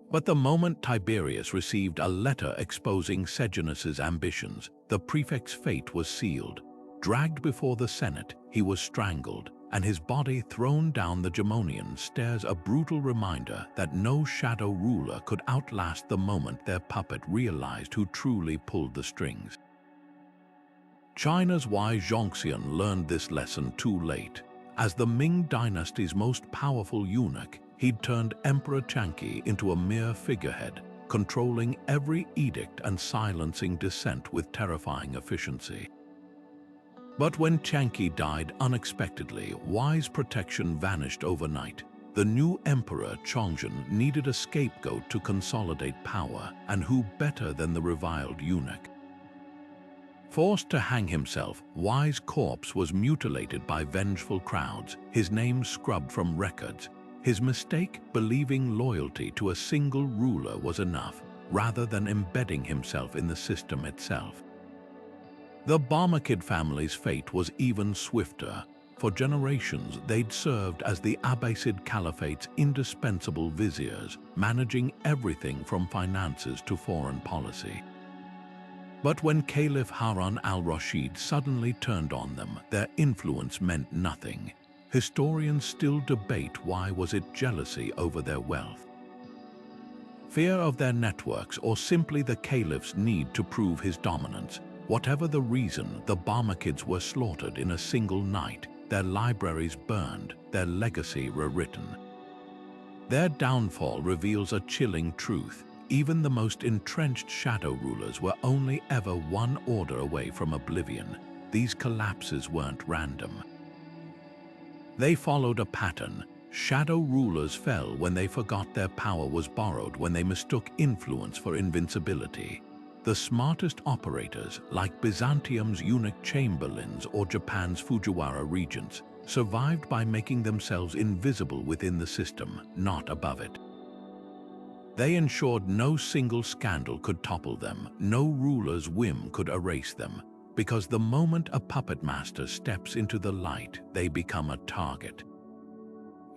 But the moment Tiberius received a letter exposing Sejanus's ambitions, the prefect's fate was sealed. Dragged before the Senate, he was strangled, and his body thrown down the Gemonian stairs, a brutal reminder that no shadow ruler could outlast the moment their puppet realized who truly pulled the strings. China's Wei Zhongxian learned this lesson too late. As the Ming dynasty's most powerful eunuch, he'd turned Emperor Changqi into a mere figurehead, controlling every edict and silencing dissent with terrifying efficiency. But when Changqi died unexpectedly, Wei's protection vanished overnight. The new emperor, Chongzhen, needed a scapegoat to consolidate power, and who better than the reviled eunuch? Forced to hang himself, Wei's corpse was mutilated by vengeful crowds, his name scrubbed from records. His mistake, believing loyalty to a single ruler was enough, rather than embedding himself in the system itself. The Barmakid family's fate was even swifter. For generations, they'd served as the Abbasid Caliphate's indispensable viziers, managing everything from finances to foreign policy. But when Caliph Harun al-Rashid suddenly turned on them, their influence meant nothing. Historians still debate why was it jealousy over their wealth, fear of their networks, or simply the caliph's need to prove his dominance. Whatever the reason, the Barmakids were slaughtered in a single night, their libraries burned, their legacy rewritten. Their downfall reveals a chilling truth. Even the most entrenched shadow rulers were only ever one order away from oblivion. These collapses weren't random. They followed a pattern. shadow rulers fell when they forgot their power was borrowed, when they mistook influence for invincibility. The smartest operators, like Byzantium's eunuch chamberlains or Japan's Fujiwara regents, survived by making themselves invisible within the system, not above it. They ensured no single scandal could topple them, no ruler's whim could erase them, because the moment a puppet master steps into the light, they become a target.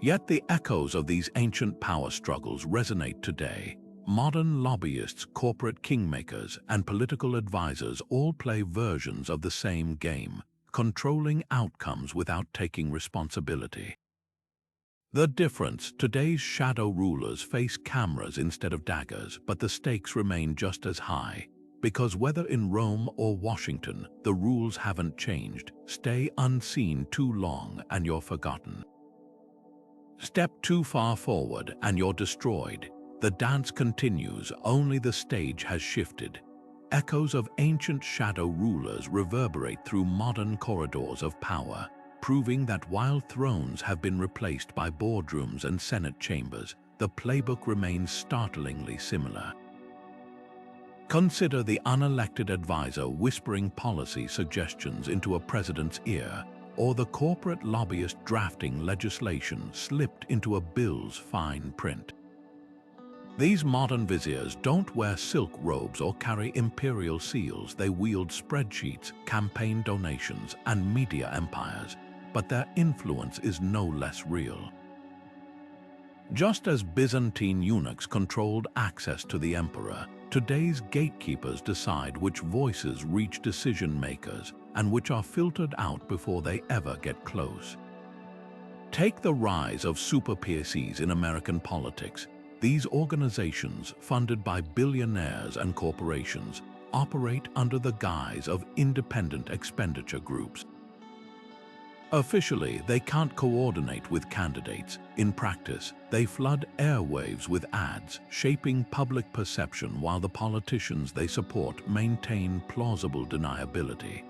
Yet the echoes of these ancient power struggles resonate today. Modern lobbyists, corporate kingmakers, and political advisors all play versions of the same game, controlling outcomes without taking responsibility. The difference: today's shadow rulers face cameras instead of daggers, but the stakes remain just as high. Because whether in Rome or Washington, the rules haven't changed. Stay unseen too long and you're forgotten. Step too far forward and you're destroyed. The dance continues, only the stage has shifted. Echoes of ancient shadow rulers reverberate through modern corridors of power, proving that while thrones have been replaced by boardrooms and Senate chambers, the playbook remains startlingly similar. Consider the unelected advisor whispering policy suggestions into a president's ear, or the corporate lobbyist drafting legislation slipped into a bill's fine print. These modern viziers don't wear silk robes or carry imperial seals. They wield spreadsheets, campaign donations, and media empires, but their influence is no less real. Just as Byzantine eunuchs controlled access to the emperor, today's gatekeepers decide which voices reach decision makers and which are filtered out before they ever get close. Take the rise of super PSEs in American politics. These organizations, funded by billionaires and corporations, operate under the guise of independent expenditure groups. Officially, they can't coordinate with candidates. In practice, they flood airwaves with ads, shaping public perception while the politicians they support maintain plausible deniability.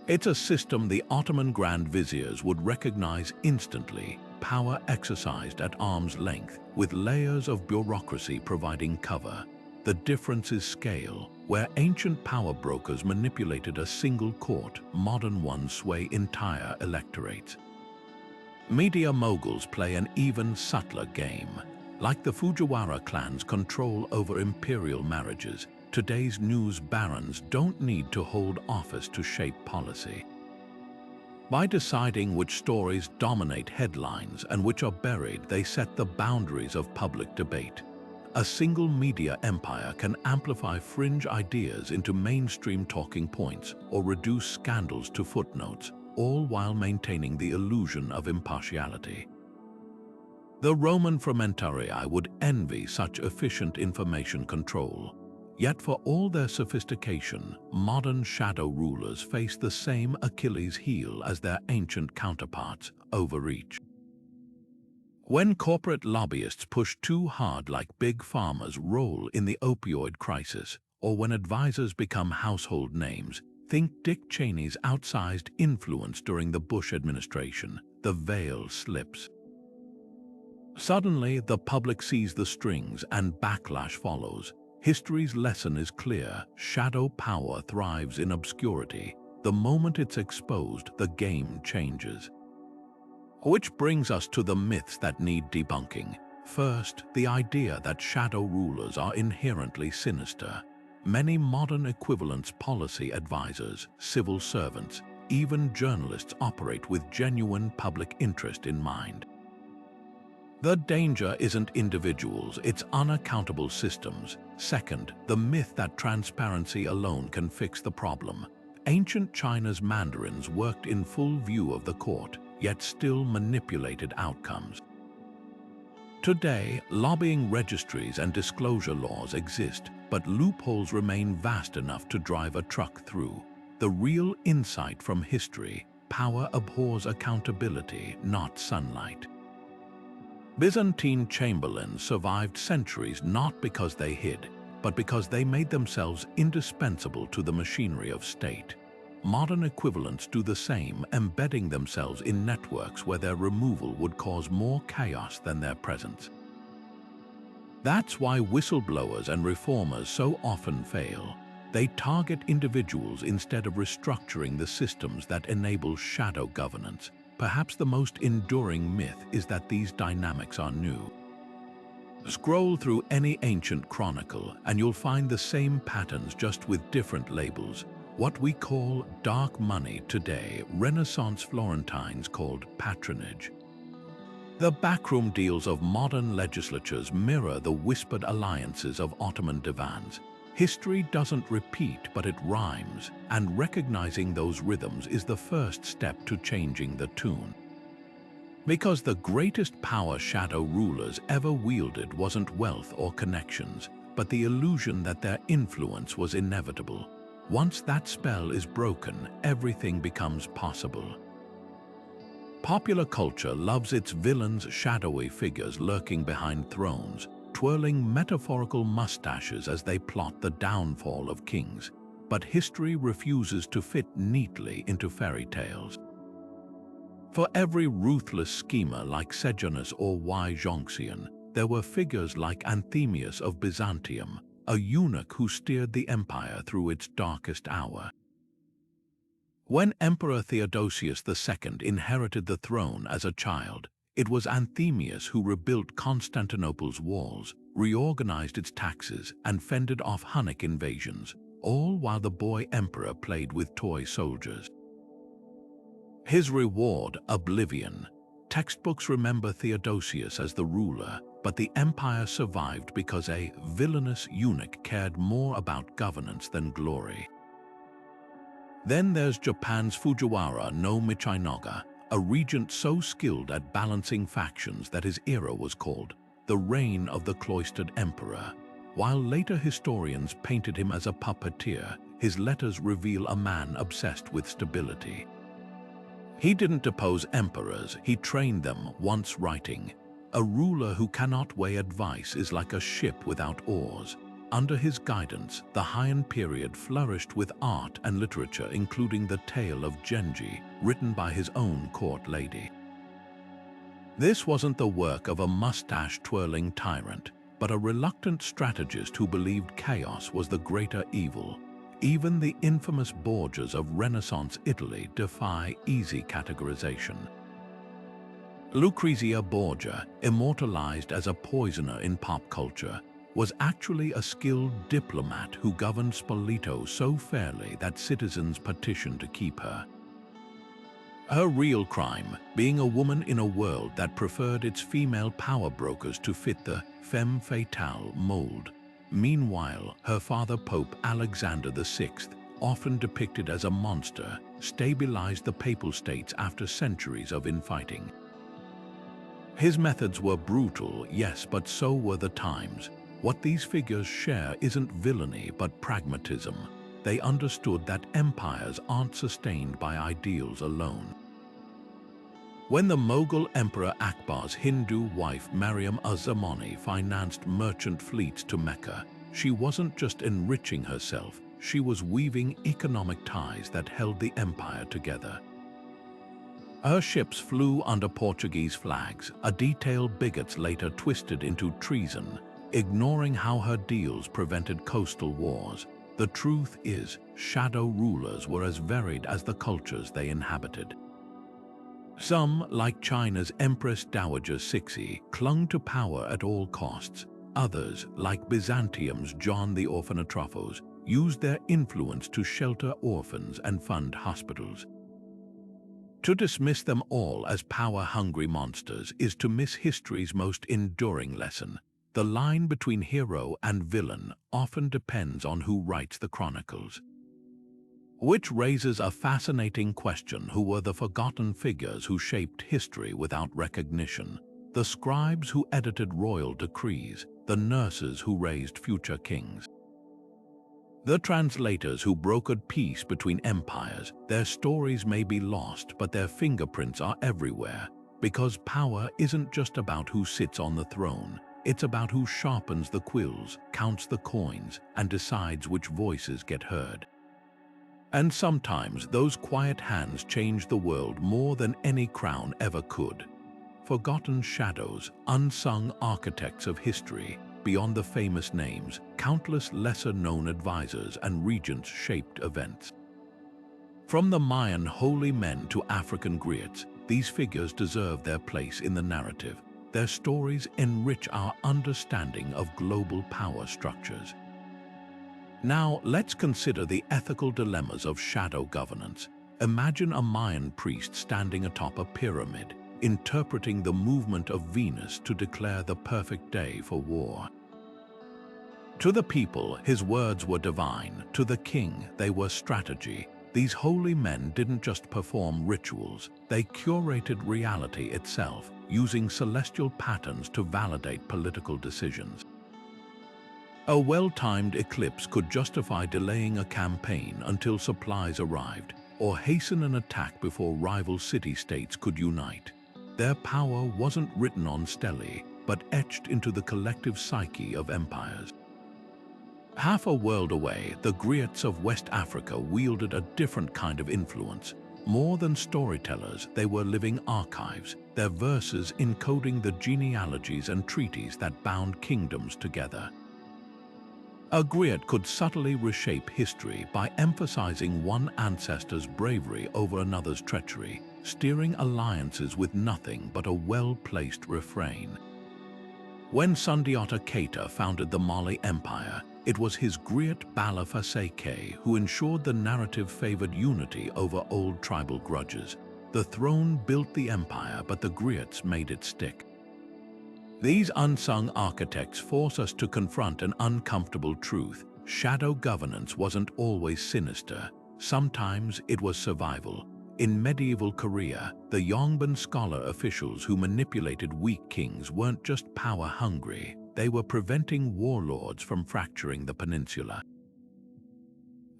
It's a system the Ottoman Grand Viziers would recognize instantly: power exercised at arm's length, with layers of bureaucracy providing cover. The difference is scale. Where ancient power brokers manipulated a single court, modern ones sway entire electorates. Media moguls play an even subtler game. Like the Fujiwara clan's control over imperial marriages, today's news barons don't need to hold office to shape policy. By deciding which stories dominate headlines and which are buried, they set the boundaries of public debate. A single media empire can amplify fringe ideas into mainstream talking points or reduce scandals to footnotes, all while maintaining the illusion of impartiality. The Roman frumentarii would envy such efficient information control. Yet for all their sophistication, modern shadow rulers face the same Achilles heel as their ancient counterparts: overreach. When corporate lobbyists push too hard, like big pharma's role in the opioid crisis, or when advisors become household names, think Dick Cheney's outsized influence during the Bush administration, the veil slips. Suddenly, the public sees the strings and backlash follows. History's lesson is clear: shadow power thrives in obscurity. The moment it's exposed, the game changes. Which brings us to the myths that need debunking. First, the idea that shadow rulers are inherently sinister. Many modern equivalents, policy advisors, civil servants, even journalists, operate with genuine public interest in mind. The danger isn't individuals, it's unaccountable systems. Second, the myth that transparency alone can fix the problem. Ancient China's mandarins worked in full view of the court, yet still manipulated outcomes. Today, lobbying registries and disclosure laws exist, but loopholes remain vast enough to drive a truck through. The real insight from history: power abhors accountability, not sunlight. Byzantine chamberlains survived centuries not because they hid, but because they made themselves indispensable to the machinery of state. modern equivalents do the same, embedding themselves in networks where their removal would cause more chaos than their presence. That's why whistleblowers and reformers so often fail. They target individuals instead of restructuring the systems that enable shadow governance. Perhaps the most enduring myth is that these dynamics are new. Scroll through any ancient chronicle and you'll find the same patterns, just with different labels. What we call dark money today, Renaissance Florentines called patronage. The backroom deals of modern legislatures mirror the whispered alliances of Ottoman divans. History doesn't repeat, but it rhymes, and recognizing those rhythms is the first step to changing the tune. Because the greatest power shadow rulers ever wielded wasn't wealth or connections, but the illusion that their influence was inevitable. Once that spell is broken, everything becomes possible. Popular culture loves its villains, shadowy figures lurking behind thrones, twirling metaphorical mustaches as they plot the downfall of kings. But history refuses to fit neatly into fairy tales. For every ruthless schemer like Sejanus or Jonxian, there were figures like Anthemius of Byzantium, a eunuch who steered the empire through its darkest hour. When Emperor Theodosius II inherited the throne as a child, it was Anthemius who rebuilt Constantinople's walls, reorganized its taxes, and fended off Hunnic invasions, all while the boy emperor played with toy soldiers. His reward, oblivion. Textbooks remember Theodosius as the ruler, but the empire survived because a villainous eunuch cared more about governance than glory. Then there's Japan's Fujiwara no Michinoga, a regent so skilled at balancing factions that his era was called the reign of the cloistered emperor. While later historians painted him as a puppeteer, his letters reveal a man obsessed with stability. He didn't depose emperors, he trained them, once writing, "A ruler who cannot weigh advice is like a ship without oars." Under his guidance, the Heian period flourished with art and literature, including the Tale of Genji, written by his own court lady. This wasn't the work of a mustache-twirling tyrant, but a reluctant strategist who believed chaos was the greater evil. Even the infamous Borgias of Renaissance Italy defy easy categorization. Lucrezia Borgia, immortalized as a poisoner in pop culture, was actually a skilled diplomat who governed Spoleto so fairly that citizens petitioned to keep her. Her real crime, being a woman in a world that preferred its female power brokers to fit the femme fatale mold. Meanwhile, her father Pope Alexander VI, often depicted as a monster, stabilized the Papal States after centuries of infighting. His methods were brutal, yes, but so were the times. What these figures share isn't villainy but pragmatism. They understood that empires aren't sustained by ideals alone. When the Mughal Emperor Akbar's Hindu wife Mariam-uz-Zamani financed merchant fleets to Mecca, she wasn't just enriching herself, she was weaving economic ties that held the empire together. Her ships flew under Portuguese flags, a detail bigots later twisted into treason, ignoring how her deals prevented coastal wars. The truth is, shadow rulers were as varied as the cultures they inhabited. Some, like China's Empress Dowager Cixi, clung to power at all costs. Others, like Byzantium's John the Orphanatrophos, used their influence to shelter orphans and fund hospitals. To dismiss them all as power-hungry monsters is to miss history's most enduring lesson. The line between hero and villain often depends on who writes the chronicles. Which raises a fascinating question: who were the forgotten figures who shaped history without recognition? The scribes who edited royal decrees, the nurses who raised future kings. The translators who brokered peace between empires. Their stories may be lost, but their fingerprints are everywhere. Because power isn't just about who sits on the throne. It's about who sharpens the quills, counts the coins, and decides which voices get heard. And sometimes those quiet hands change the world more than any crown ever could. Forgotten shadows, unsung architects of history, beyond the famous names, countless lesser-known advisors and regents shaped events. From the Mayan holy men to African griots, these figures deserve their place in the narrative. Their stories enrich our understanding of global power structures. Now, let's consider the ethical dilemmas of shadow governance. Imagine a Mayan priest standing atop a pyramid, interpreting the movement of Venus to declare the perfect day for war. To the people, his words were divine. To the king, they were strategy. These holy men didn't just perform rituals, they curated reality itself, using celestial patterns to validate political decisions. A well-timed eclipse could justify delaying a campaign until supplies arrived, or hasten an attack before rival city-states could unite. Their power wasn't written on stelae, but etched into the collective psyche of empires. Half a world away, the griots of West Africa wielded a different kind of influence. More than storytellers, they were living archives, their verses encoding the genealogies and treaties that bound kingdoms together. A griot could subtly reshape history by emphasizing one ancestor's bravery over another's treachery, steering alliances with nothing but a well-placed refrain. When Sundiata Keita founded the Mali Empire, it was his griot Bala Faseke who ensured the narrative favored unity over old tribal grudges. The throne built the empire, but the griots made it stick. These unsung architects force us to confront an uncomfortable truth. Shadow governance wasn't always sinister. Sometimes it was survival. In medieval Korea, the Yongbin scholar officials who manipulated weak kings weren't just power-hungry. They were preventing warlords from fracturing the peninsula.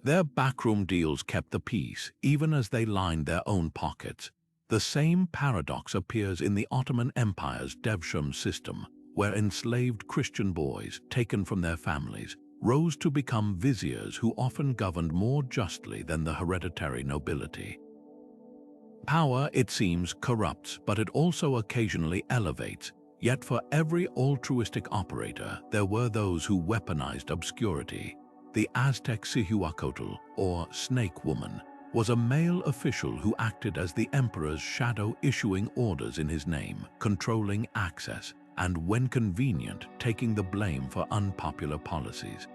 Their backroom deals kept the peace, even as they lined their own pockets. The same paradox appears in the Ottoman Empire's devshirme system, where enslaved Christian boys, taken from their families, rose to become viziers who often governed more justly than the hereditary nobility. Power, it seems, corrupts, but it also occasionally elevates. Yet for every altruistic operator, there were those who weaponized obscurity. The Aztec Cihuacotl, or Snake Woman, was a male official who acted as the emperor's shadow, issuing orders in his name, controlling access, and when convenient, taking the blame for unpopular policies.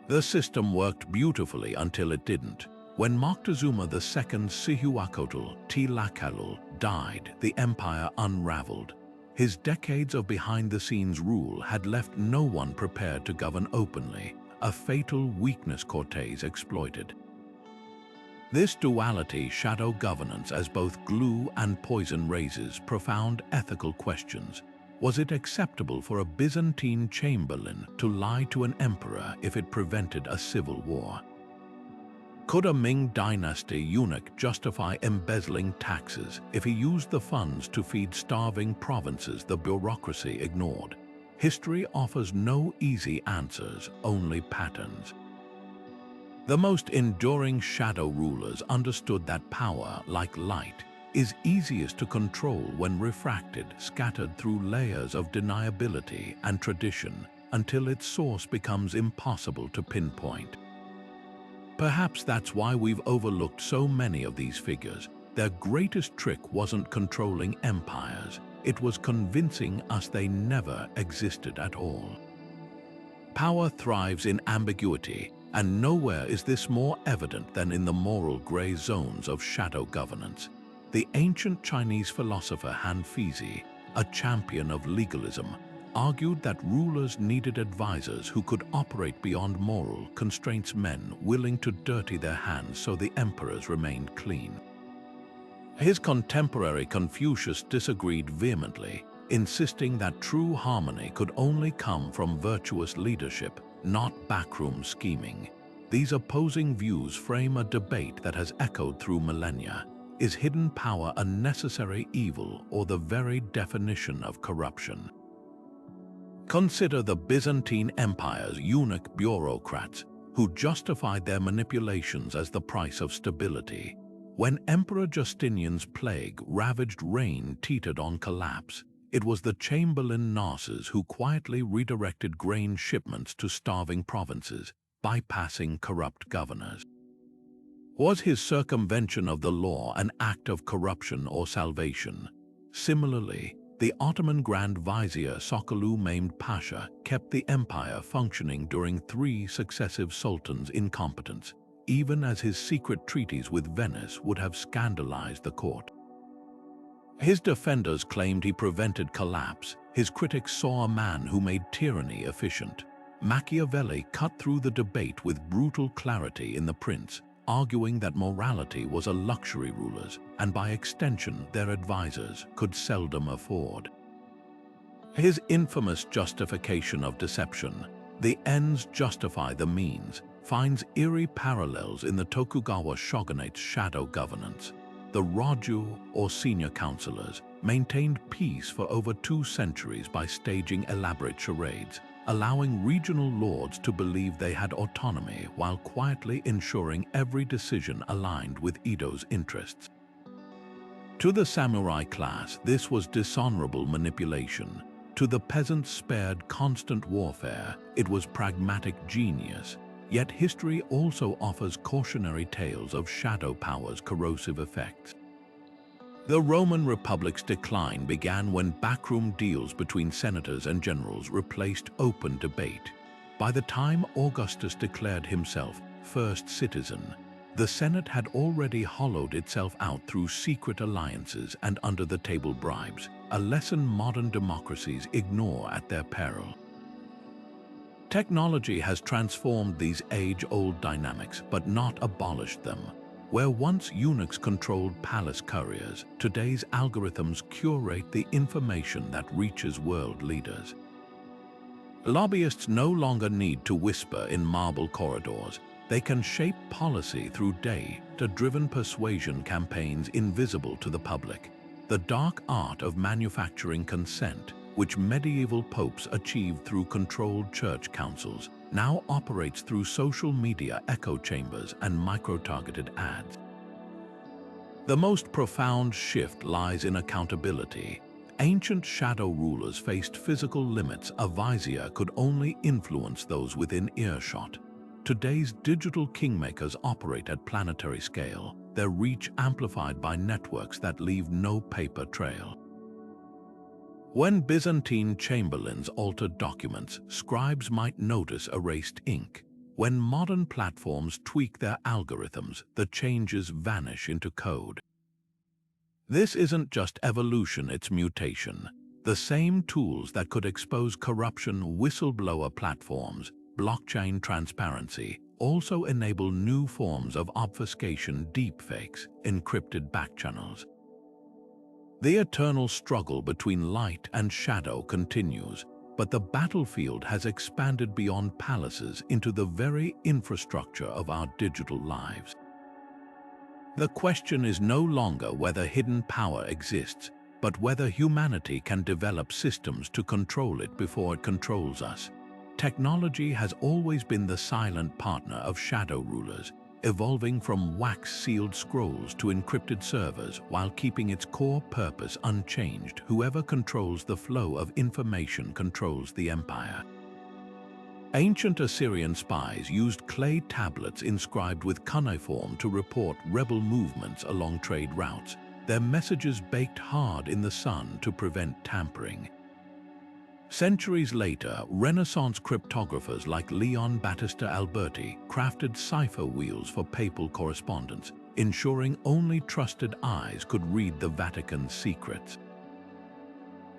The system worked beautifully until it didn't. When Moctezuma II's Cihuacotl, Tlacaelul, died, the empire unraveled. His decades of behind-the-scenes rule had left no one prepared to govern openly, a fatal weakness Cortés exploited. This duality, shadow governance as both glue and poison, raises profound ethical questions. Was it acceptable for a Byzantine chamberlain to lie to an emperor if it prevented a civil war? Could a Ming dynasty eunuch justify embezzling taxes if he used the funds to feed starving provinces the bureaucracy ignored? History offers no easy answers, only patterns. The most enduring shadow rulers understood that power, like light, is easiest to control when refracted, scattered through layers of deniability and tradition until its source becomes impossible to pinpoint. Perhaps that's why we've overlooked so many of these figures. Their greatest trick wasn't controlling empires, it was convincing us they never existed at all. Power thrives in ambiguity, and nowhere is this more evident than in the moral gray zones of shadow governance. The ancient Chinese philosopher Han Fizi, a champion of legalism, argued that rulers needed advisors who could operate beyond moral constraints, men willing to dirty their hands so the emperors remained clean. His contemporary Confucius disagreed vehemently, insisting that true harmony could only come from virtuous leadership, not backroom scheming. These opposing views frame a debate that has echoed through millennia. Is hidden power a necessary evil or the very definition of corruption? Consider the Byzantine Empire's eunuch bureaucrats. who justified their manipulations as the price of stability. When Emperor Justinian's plague ravaged reign teetered on collapse, it was the chamberlain Narses who quietly redirected grain shipments to starving provinces, bypassing corrupt governors. Was his circumvention of the law an act of corruption or salvation? Similarly, the Ottoman Grand Vizier Sokollu Mehmed Pasha kept the empire functioning during 3 successive sultans' incompetence, even as his secret treaties with Venice would have scandalized the court. His defenders claimed he prevented collapse. His critics saw a man who made tyranny efficient. Machiavelli cut through the debate with brutal clarity in The Prince, arguing that morality was a luxury rulers, and by extension their advisors, could seldom afford. His infamous justification of deception, "The ends justify the means," finds eerie parallels in the Tokugawa shogunate's shadow governance. The Roju, or senior counselors, maintained peace for over 2 centuries by staging elaborate charades, allowing regional lords to believe they had autonomy while quietly ensuring every decision aligned with Edo's interests. To the samurai class, this was dishonorable manipulation. To the peasants spared constant warfare, it was pragmatic genius. Yet history also offers cautionary tales of shadow power's corrosive effects. The Roman Republic's decline began when backroom deals between senators and generals replaced open debate. By the time Augustus declared himself first citizen, the Senate had already hollowed itself out through secret alliances and under-the-table bribes, a lesson modern democracies ignore at their peril. Technology has transformed these age-old dynamics, but not abolished them. Where once eunuchs controlled palace couriers, today's algorithms curate the information that reaches world leaders. Lobbyists no longer need to whisper in marble corridors. They can shape policy through data-driven persuasion campaigns invisible to the public. The dark art of manufacturing consent, which medieval popes achieved through controlled church councils, now operates through social media echo chambers and micro-targeted ads. The most profound shift lies in accountability. Ancient shadow rulers faced physical limits. A vizier could only influence those within earshot. Today's digital kingmakers operate at planetary scale, their reach amplified by networks that leave no paper trail. When Byzantine chamberlains altered documents, scribes might notice erased ink. When modern platforms tweak their algorithms, the changes vanish into code. This isn't just evolution, it's mutation. The same tools that could expose corruption, whistleblower platforms, blockchain transparency, also enable new forms of obfuscation, deepfakes, encrypted backchannels. The eternal struggle between light and shadow continues, but the battlefield has expanded beyond palaces into the very infrastructure of our digital lives. The question is no longer whether hidden power exists, but whether humanity can develop systems to control it before it controls us. Technology has always been the silent partner of shadow rulers, evolving from wax-sealed scrolls to encrypted servers while keeping its core purpose unchanged. Whoever controls the flow of information controls the empire. Ancient Assyrian spies used clay tablets inscribed with cuneiform to report rebel movements along trade routes, their messages baked hard in the sun to prevent tampering. Centuries later, Renaissance cryptographers like Leon Battista Alberti crafted cipher wheels for papal correspondence, ensuring only trusted eyes could read the Vatican's secrets.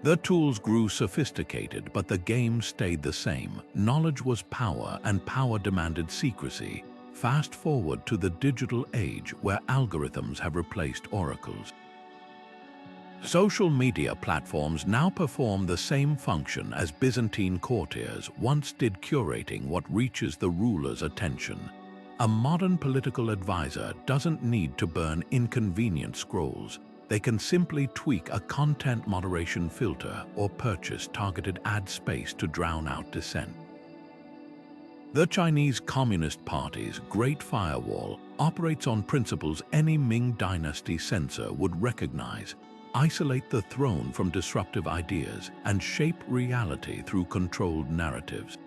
The tools grew sophisticated, but the game stayed the same. Knowledge was power, and power demanded secrecy. Fast forward to the digital age, where algorithms have replaced oracles. Social media platforms now perform the same function as Byzantine courtiers once did, curating what reaches the ruler's attention. A modern political advisor doesn't need to burn inconvenient scrolls. They can simply tweak a content moderation filter or purchase targeted ad space to drown out dissent. The Chinese Communist Party's Great Firewall operates on principles any Ming Dynasty censor would recognize: isolate the throne from disruptive ideas and shape reality through controlled narratives.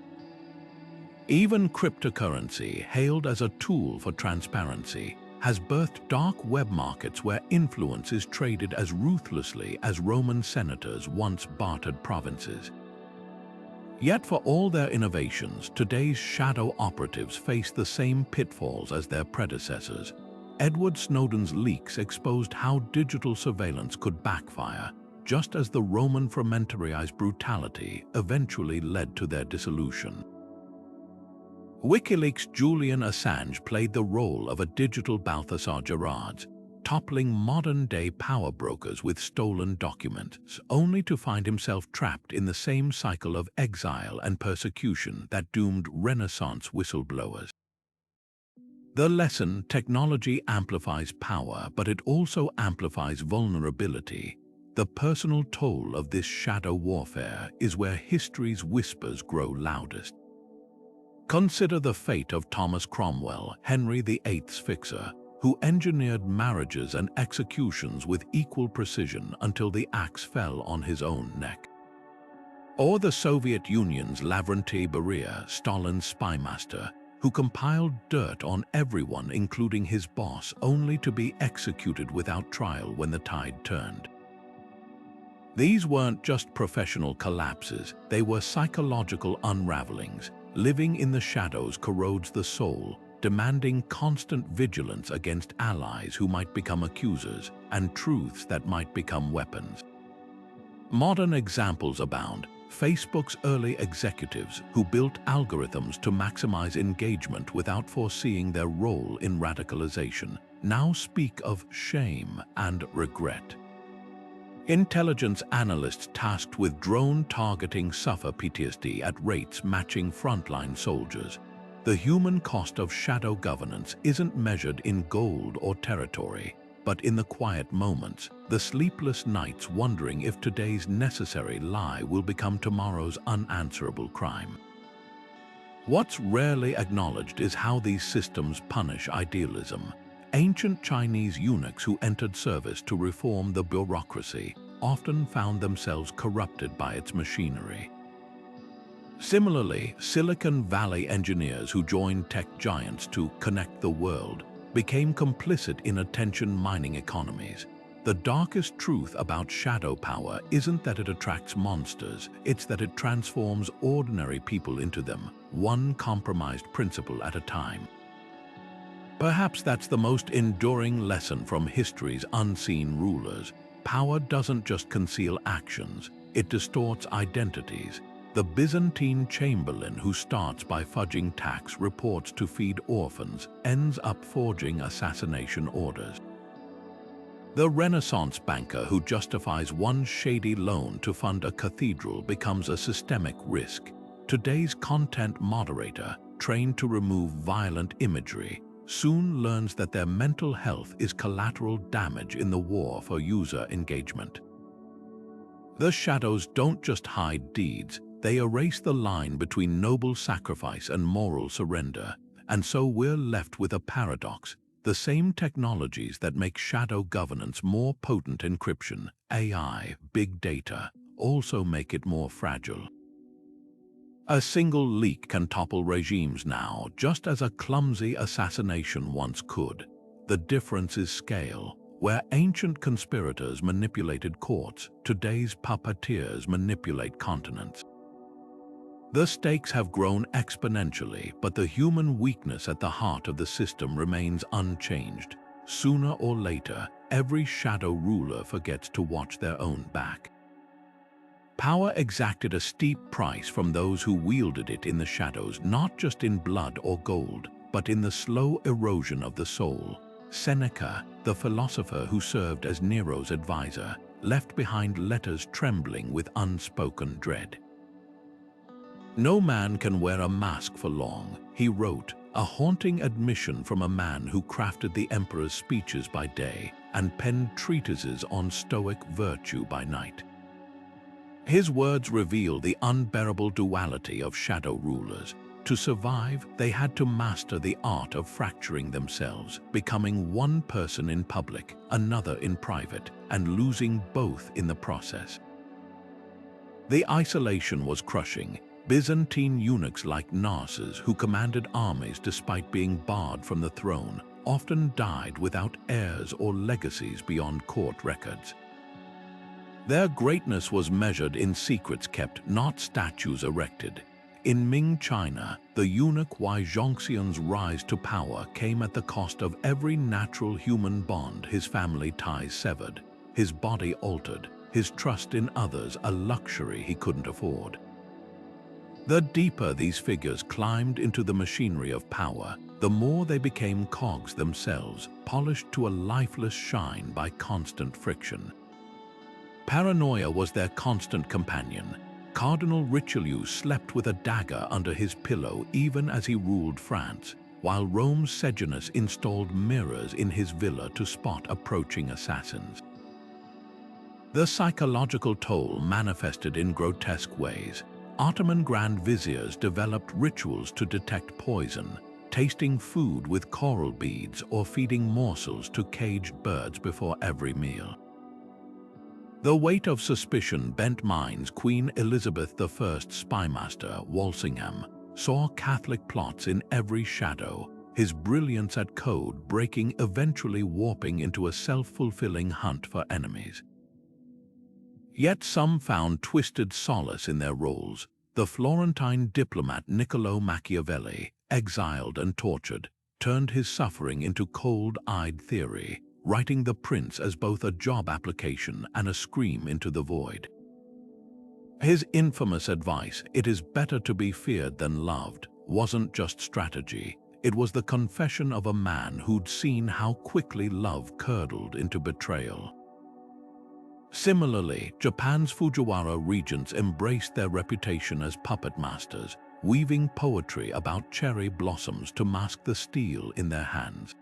Even cryptocurrency, hailed as a tool for transparency, has birthed dark web markets where influence is traded as ruthlessly as Roman senators once bartered provinces. Yet for all their innovations, today's shadow operatives face the same pitfalls as their predecessors. Edward Snowden's leaks exposed how digital surveillance could backfire, just as the Roman frumentaries' brutality eventually led to their dissolution. WikiLeaks' Julian Assange played the role of a digital Balthasar Gerards, toppling modern-day power brokers with stolen documents, only to find himself trapped in the same cycle of exile and persecution that doomed Renaissance whistleblowers. The lesson: technology amplifies power, but it also amplifies vulnerability. The personal toll of this shadow warfare is where history's whispers grow loudest. Consider the fate of Thomas Cromwell, Henry VIII's fixer, who engineered marriages and executions with equal precision until the axe fell on his own neck. Or the Soviet Union's Lavrentiy Beria, Stalin's spymaster, who compiled dirt on everyone including his boss only to be executed without trial when the tide turned. These weren't just professional collapses, they were psychological unravelings. Living in the shadows corrodes the soul, demanding constant vigilance against allies who might become accusers and truths that might become weapons. Modern examples abound. Facebook's early executives, who built algorithms to maximize engagement without foreseeing their role in radicalization, now speak of shame and regret. Intelligence analysts tasked with drone targeting suffer PTSD at rates matching frontline soldiers. The human cost of shadow governance isn't measured in gold or territory, but in the quiet moments, the sleepless nights wondering if today's necessary lie will become tomorrow's unanswerable crime. What's rarely acknowledged is how these systems punish idealism. Ancient Chinese eunuchs who entered service to reform the bureaucracy often found themselves corrupted by its machinery. Similarly, Silicon Valley engineers who joined tech giants to connect the world became complicit in attention-mining economies. The darkest truth about shadow power isn't that it attracts monsters, it's that it transforms ordinary people into them, one compromised principle at a time. Perhaps that's the most enduring lesson from history's unseen rulers. Power doesn't just conceal actions, it distorts identities. The Byzantine chamberlain who starts by fudging tax reports to feed orphans ends up forging assassination orders. The Renaissance banker who justifies one shady loan to fund a cathedral becomes a systemic risk. Today's content moderator, trained to remove violent imagery, soon learns that their mental health is collateral damage in the war for user engagement. The shadows don't just hide deeds, they erase the line between noble sacrifice and moral surrender, and so we're left with a paradox. The same technologies that make shadow governance more potent encryption, AI, big data, also make it more fragile. A single leak can topple regimes now, just as a clumsy assassination once could. The difference is scale. Where ancient conspirators manipulated courts, today's puppeteers manipulate continents. The stakes have grown exponentially, but the human weakness at the heart of the system remains unchanged. Sooner or later, every shadow ruler forgets to watch their own back. Power exacted a steep price from those who wielded it in the shadows, not just in blood or gold, but in the slow erosion of the soul. Seneca, the philosopher who served as Nero's advisor, left behind letters trembling with unspoken dread. "No man can wear a mask for long," he wrote, a haunting admission from a man who crafted the emperor's speeches by day and penned treatises on stoic virtue by night. His words reveal the unbearable duality of shadow rulers. To survive, they had to master the art of fracturing themselves, becoming one person in public, another in private, and losing both in the process. The isolation was crushing. Byzantine eunuchs like Narses, who commanded armies despite being barred from the throne, often died without heirs or legacies beyond court records. Their greatness was measured in secrets kept, not statues erected. In Ming China, the eunuch Wei Zhongxian's rise to power came at the cost of every natural human bond, his family ties severed, his body altered, his trust in others a luxury he couldn't afford. The deeper these figures climbed into the machinery of power, the more they became cogs themselves, polished to a lifeless shine by constant friction. Paranoia was their constant companion. Cardinal Richelieu slept with a dagger under his pillow even as he ruled France, while Rome's Sejanus installed mirrors in his villa to spot approaching assassins. The psychological toll manifested in grotesque ways. Ottoman Grand Viziers developed rituals to detect poison, tasting food with coral beads or feeding morsels to caged birds before every meal. The weight of suspicion bent minds. Queen Elizabeth I's spymaster, Walsingham, saw Catholic plots in every shadow, his brilliance at code breaking, eventually warping into a self-fulfilling hunt for enemies. Yet some found twisted solace in their roles. The Florentine diplomat Niccolò Machiavelli, exiled and tortured, turned his suffering into cold-eyed theory, writing The Prince as both a job application and a scream into the void. His infamous advice, "It is better to be feared than loved," wasn't just strategy. It was the confession of a man who'd seen how quickly love curdled into betrayal. Similarly, Japan's Fujiwara regents embraced their reputation as puppet masters, weaving poetry about cherry blossoms to mask the steel in their hands.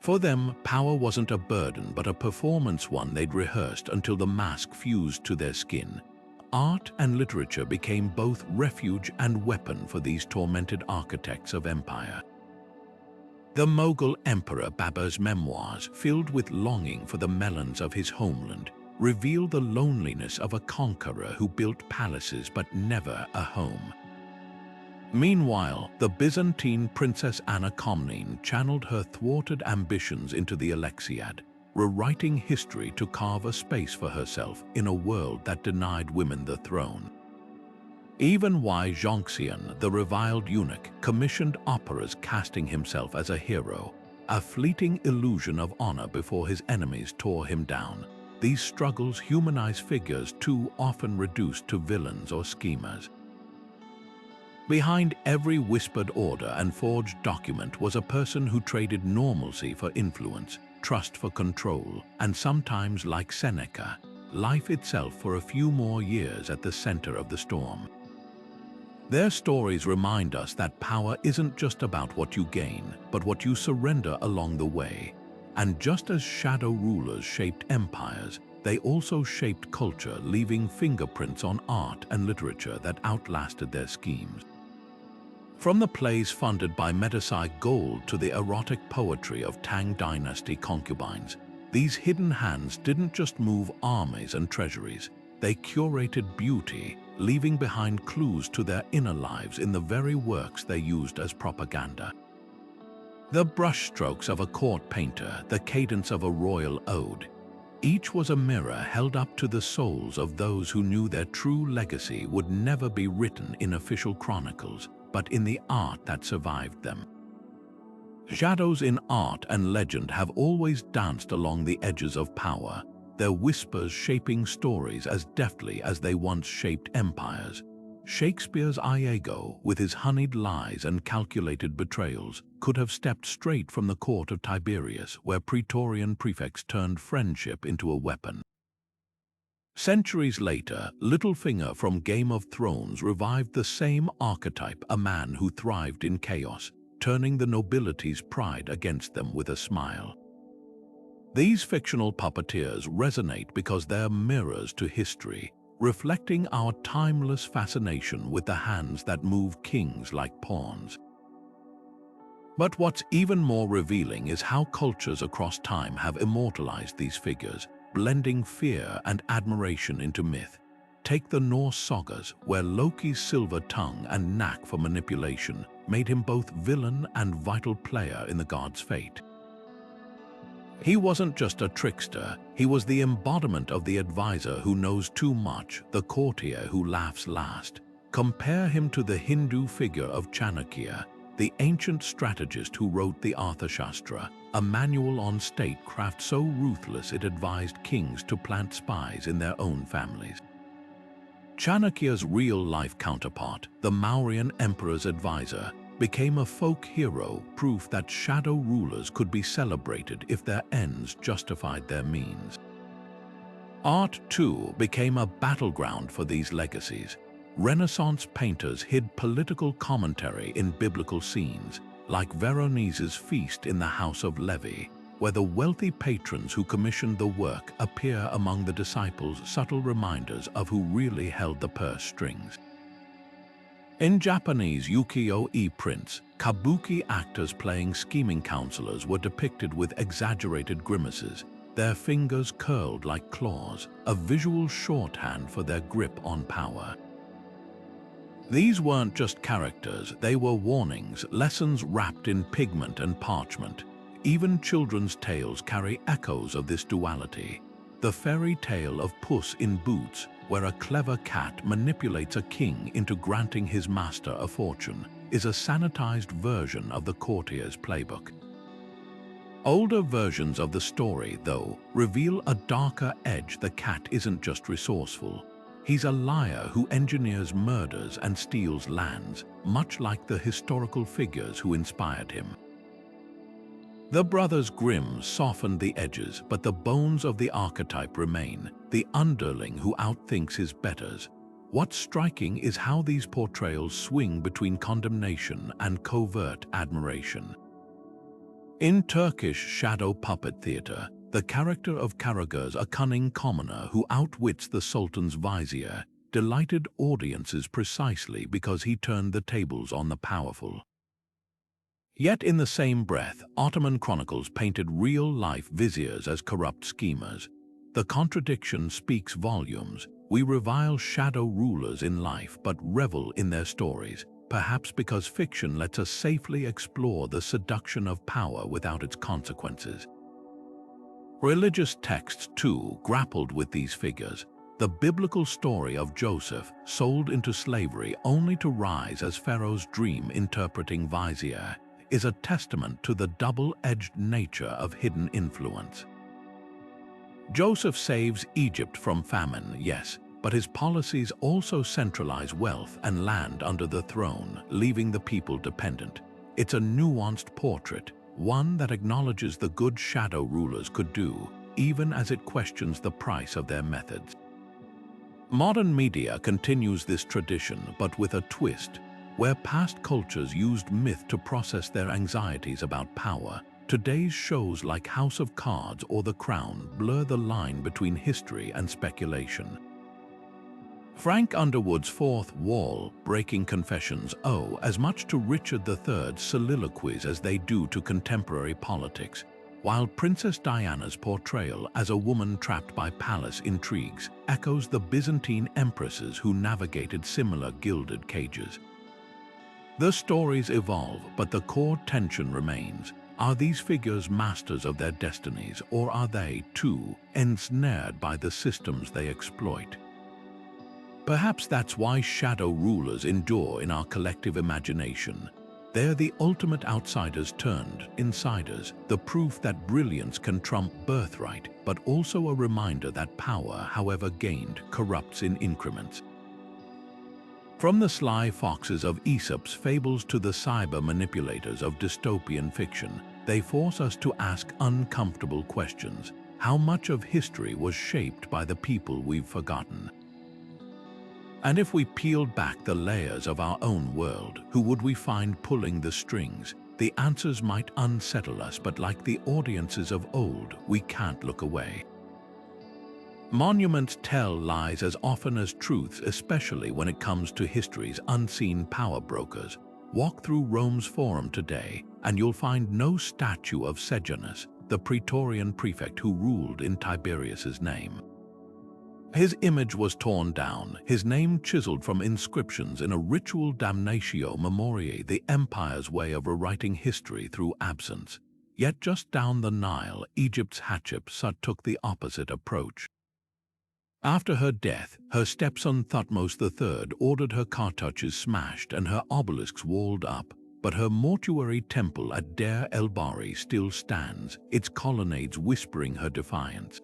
For them, power wasn't a burden but a performance, one they'd rehearsed until the mask fused to their skin. Art and literature became both refuge and weapon for these tormented architects of empire. The Mughal Emperor Babur's memoirs, filled with longing for the melons of his homeland, reveal the loneliness of a conqueror who built palaces but never a home. Meanwhile, the Byzantine Princess Anna Komnene channeled her thwarted ambitions into the Alexiad, rewriting history to carve a space for herself in a world that denied women the throne. Even Wei Zhongxian, the reviled eunuch, commissioned operas casting himself as a hero, a fleeting illusion of honor before his enemies tore him down. These struggles humanize figures too often reduced to villains or schemers. Behind every whispered order and forged document was a person who traded normalcy for influence, trust for control, and sometimes, like Seneca, life itself for a few more years at the center of the storm. Their stories remind us that power isn't just about what you gain, but what you surrender along the way. And just as shadow rulers shaped empires, they also shaped culture, leaving fingerprints on art and literature that outlasted their schemes. From the plays funded by Medici gold to the erotic poetry of Tang Dynasty concubines, these hidden hands didn't just move armies and treasuries, they curated beauty, leaving behind clues to their inner lives in the very works they used as propaganda. The brushstrokes of a court painter, the cadence of a royal ode, each was a mirror held up to the souls of those who knew their true legacy would never be written in official chronicles, but in the art that survived them. Shadows in art and legend have always danced along the edges of power, their whispers shaping stories as deftly as they once shaped empires. Shakespeare's Iago, with his honeyed lies and calculated betrayals, could have stepped straight from the court of Tiberius, where Praetorian prefects turned friendship into a weapon. Centuries later, Littlefinger from Game of Thrones revived the same archetype, a man who thrived in chaos, turning the nobility's pride against them with a smile. These fictional puppeteers resonate because they're mirrors to history, reflecting our timeless fascination with the hands that move kings like pawns. But what's even more revealing is how cultures across time have immortalized these figures, blending fear and admiration into myth. Take the Norse sagas, where Loki's silver tongue and knack for manipulation made him both villain and vital player in the god's fate. He wasn't just a trickster, he was the embodiment of the advisor who knows too much, the courtier who laughs last. Compare him to the Hindu figure of Chanakya, the ancient strategist who wrote the Arthashastra, a manual on statecraft so ruthless it advised kings to plant spies in their own families. Chanakya's real-life counterpart, the Mauryan emperor's advisor, became a folk hero, proof that shadow rulers could be celebrated if their ends justified their means. Art, too, became a battleground for these legacies. Renaissance painters hid political commentary in biblical scenes, like Veronese's feast in the House of Levi, where the wealthy patrons who commissioned the work appear among the disciples' subtle reminders of who really held the purse strings. In Japanese ukiyo-e prints, kabuki actors playing scheming counselors were depicted with exaggerated grimaces, their fingers curled like claws, a visual shorthand for their grip on power. These weren't just characters, they were warnings, lessons wrapped in pigment and parchment. Even children's tales carry echoes of this duality. The fairy tale of Puss in Boots, where a clever cat manipulates a king into granting his master a fortune, is a sanitized version of the courtier's playbook. Older versions of the story, though, reveal a darker edge. The cat isn't just resourceful. He's a liar who engineers murders and steals lands, much like the historical figures who inspired him. The brothers Grimm softened the edges, but the bones of the archetype remain, the underling who outthinks his betters. What's striking is how these portrayals swing between condemnation and covert admiration. In Turkish shadow puppet theater, the character of Karagöz, a cunning commoner who outwits the Sultan's vizier, delighted audiences precisely because he turned the tables on the powerful. Yet in the same breath, Ottoman chronicles painted real-life viziers as corrupt schemers. The contradiction speaks volumes. We revile shadow rulers in life but revel in their stories, perhaps because fiction lets us safely explore the seduction of power without its consequences. Religious texts, too, grappled with these figures. The biblical story of Joseph, sold into slavery only to rise as Pharaoh's dream-interpreting vizier, is a testament to the double-edged nature of hidden influence. Joseph saves Egypt from famine, yes, but his policies also centralize wealth and land under the throne, leaving the people dependent. It's a nuanced portrait, one that acknowledges the good shadow rulers could do, even as it questions the price of their methods. Modern media continues this tradition, but with a twist. Where past cultures used myth to process their anxieties about power, today's shows like House of Cards or The Crown blur the line between history and speculation. Frank Underwood's fourth wall-breaking confessions owe as much to Richard III's soliloquies as they do to contemporary politics, while Princess Diana's portrayal as a woman trapped by palace intrigues echoes the Byzantine empresses who navigated similar gilded cages. The stories evolve, but the core tension remains. Are these figures masters of their destinies, or are they, too, ensnared by the systems they exploit? Perhaps that's why shadow rulers endure in our collective imagination. They're the ultimate outsiders turned insiders, the proof that brilliance can trump birthright, but also a reminder that power, however gained, corrupts in increments. From the sly foxes of Aesop's fables to the cyber manipulators of dystopian fiction, they force us to ask uncomfortable questions. How much of history was shaped by the people we've forgotten? And if we peeled back the layers of our own world, who would we find pulling the strings? The answers might unsettle us, but like the audiences of old, we can't look away. Monuments tell lies as often as truths, especially when it comes to history's unseen power brokers. Walk through Rome's Forum today, and you'll find no statue of Sejanus, the Praetorian prefect who ruled in Tiberius's name. His image was torn down, his name chiseled from inscriptions in a ritual damnatio memoriae, the empire's way of rewriting history through absence. Yet just down the Nile, Egypt's Hatshepsut took the opposite approach. After her death, her stepson Thutmose III ordered her cartouches smashed and her obelisks walled up, but her mortuary temple at Deir el-Bahri still stands, its colonnades whispering her defiance.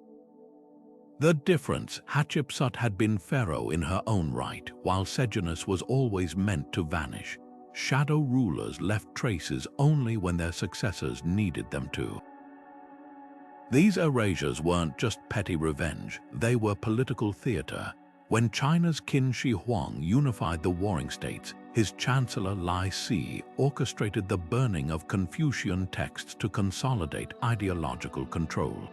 The difference: Hatshepsut had been pharaoh in her own right, while Sejanus was always meant to vanish. Shadow rulers left traces only when their successors needed them to. These erasures weren't just petty revenge, they were political theater. When China's Qin Shi Huang unified the warring states, his chancellor Lai Si orchestrated the burning of Confucian texts to consolidate ideological control.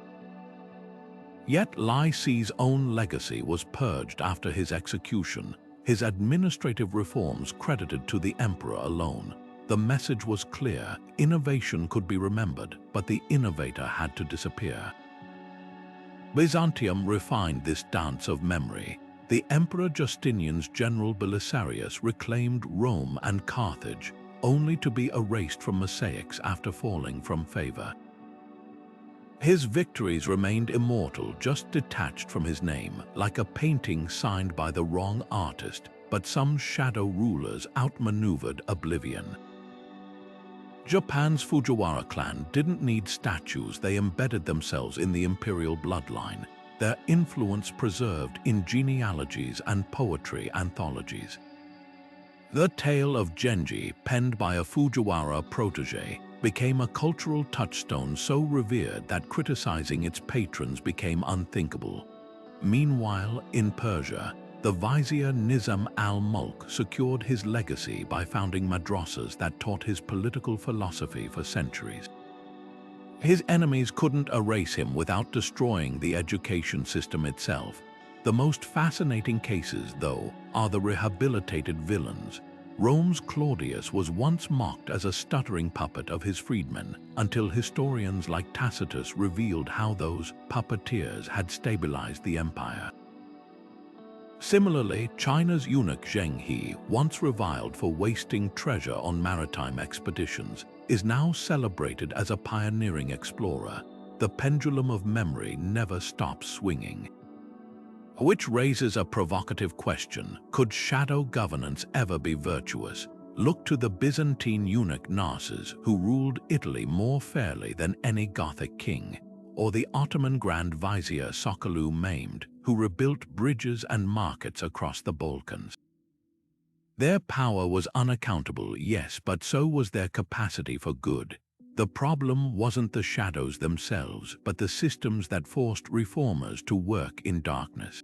Yet Lai Si's own legacy was purged after his execution, his administrative reforms credited to the emperor alone. The message was clear: innovation could be remembered, but the innovator had to disappear. Byzantium refined this dance of memory. The Emperor Justinian's general Belisarius reclaimed Rome and Carthage, only to be erased from mosaics after falling from favor. His victories remained immortal, just detached from his name, like a painting signed by the wrong artist, but some shadow rulers outmaneuvered oblivion. Japan's Fujiwara clan didn't need statues, they embedded themselves in the imperial bloodline, their influence preserved in genealogies and poetry anthologies. The tale of Genji, penned by a Fujiwara protege, became a cultural touchstone so revered that criticizing its patrons became unthinkable. Meanwhile, in Persia, the vizier Nizam al-Mulk secured his legacy by founding madrasas that taught his political philosophy for centuries. His enemies couldn't erase him without destroying the education system itself. The most fascinating cases, though, are the rehabilitated villains. Rome's Claudius was once mocked as a stuttering puppet of his freedmen, until historians like Tacitus revealed how those puppeteers had stabilized the empire. Similarly, China's eunuch Zheng He, once reviled for wasting treasure on maritime expeditions, is now celebrated as a pioneering explorer. The pendulum of memory never stops swinging. Which raises a provocative question: could shadow governance ever be virtuous? Look to the Byzantine eunuch Narses, who ruled Italy more fairly than any Gothic king, or the Ottoman Grand Vizier Sokollu Maimed, who rebuilt bridges and markets across the Balkans. Their power was unaccountable, yes, but so was their capacity for good. The problem wasn't the shadows themselves, but the systems that forced reformers to work in darkness.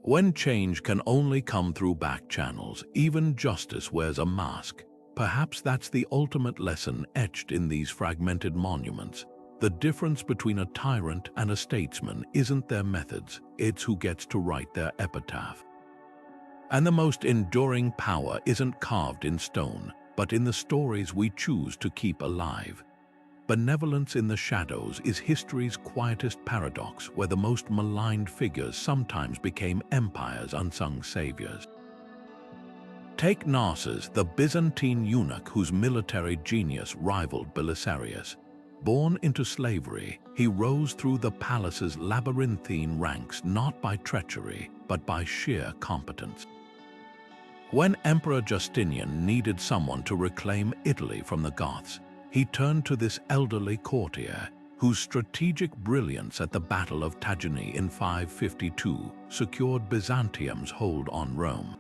When change can only come through back channels, even justice wears a mask. Perhaps that's the ultimate lesson etched in these fragmented monuments. The difference between a tyrant and a statesman isn't their methods, it's who gets to write their epitaph. And the most enduring power isn't carved in stone, but in the stories we choose to keep alive. Benevolence in the shadows is history's quietest paradox, where the most maligned figures sometimes became empire's unsung saviors. Take Narses, the Byzantine eunuch whose military genius rivaled Belisarius. Born into slavery, he rose through the palace's labyrinthine ranks not by treachery, but by sheer competence. When Emperor Justinian needed someone to reclaim Italy from the Goths, he turned to this elderly courtier, whose strategic brilliance at the Battle of Tagini in 552 secured Byzantium's hold on Rome.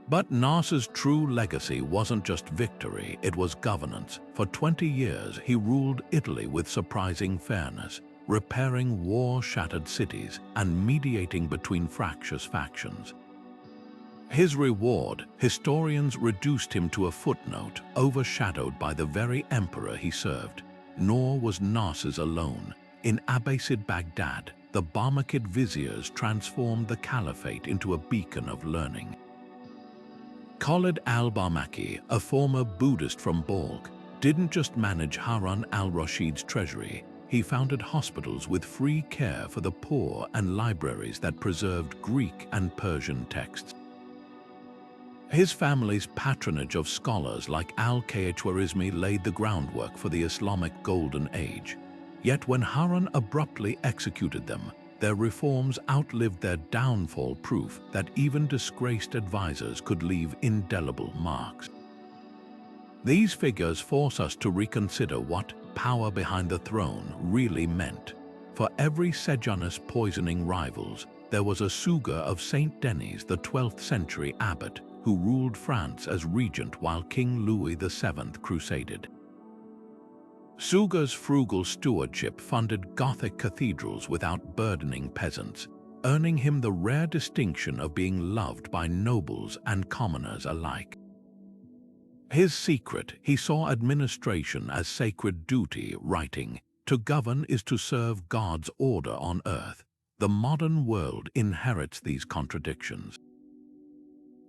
But Narses' true legacy wasn't just victory, it was governance. For 20 years, he ruled Italy with surprising fairness, repairing war-shattered cities and mediating between fractious factions. His reward, historians reduced him to a footnote, overshadowed by the very emperor he served. Nor was Narses alone. In Abbasid Baghdad, the Barmakid Viziers transformed the caliphate into a beacon of learning. Khalid al-Barmaki, a former Buddhist from Balkh, didn't just manage Harun al-Rashid's treasury, he founded hospitals with free care for the poor and libraries that preserved Greek and Persian texts. His family's patronage of scholars like al-Khwarizmi laid the groundwork for the Islamic Golden Age. Yet when Harun abruptly executed them, their reforms outlived their downfall, proof that even disgraced advisors could leave indelible marks. These figures force us to reconsider what power behind the throne really meant. For every Sejanus poisoning rivals, there was a Suga of Saint Denis, the 12th century abbot, who ruled France as regent while King Louis VII crusaded. Suga's frugal stewardship funded Gothic cathedrals without burdening peasants, earning him the rare distinction of being loved by nobles and commoners alike. His secret: he saw administration as sacred duty, writing, "To govern is to serve God's order on earth." The modern world inherits these contradictions.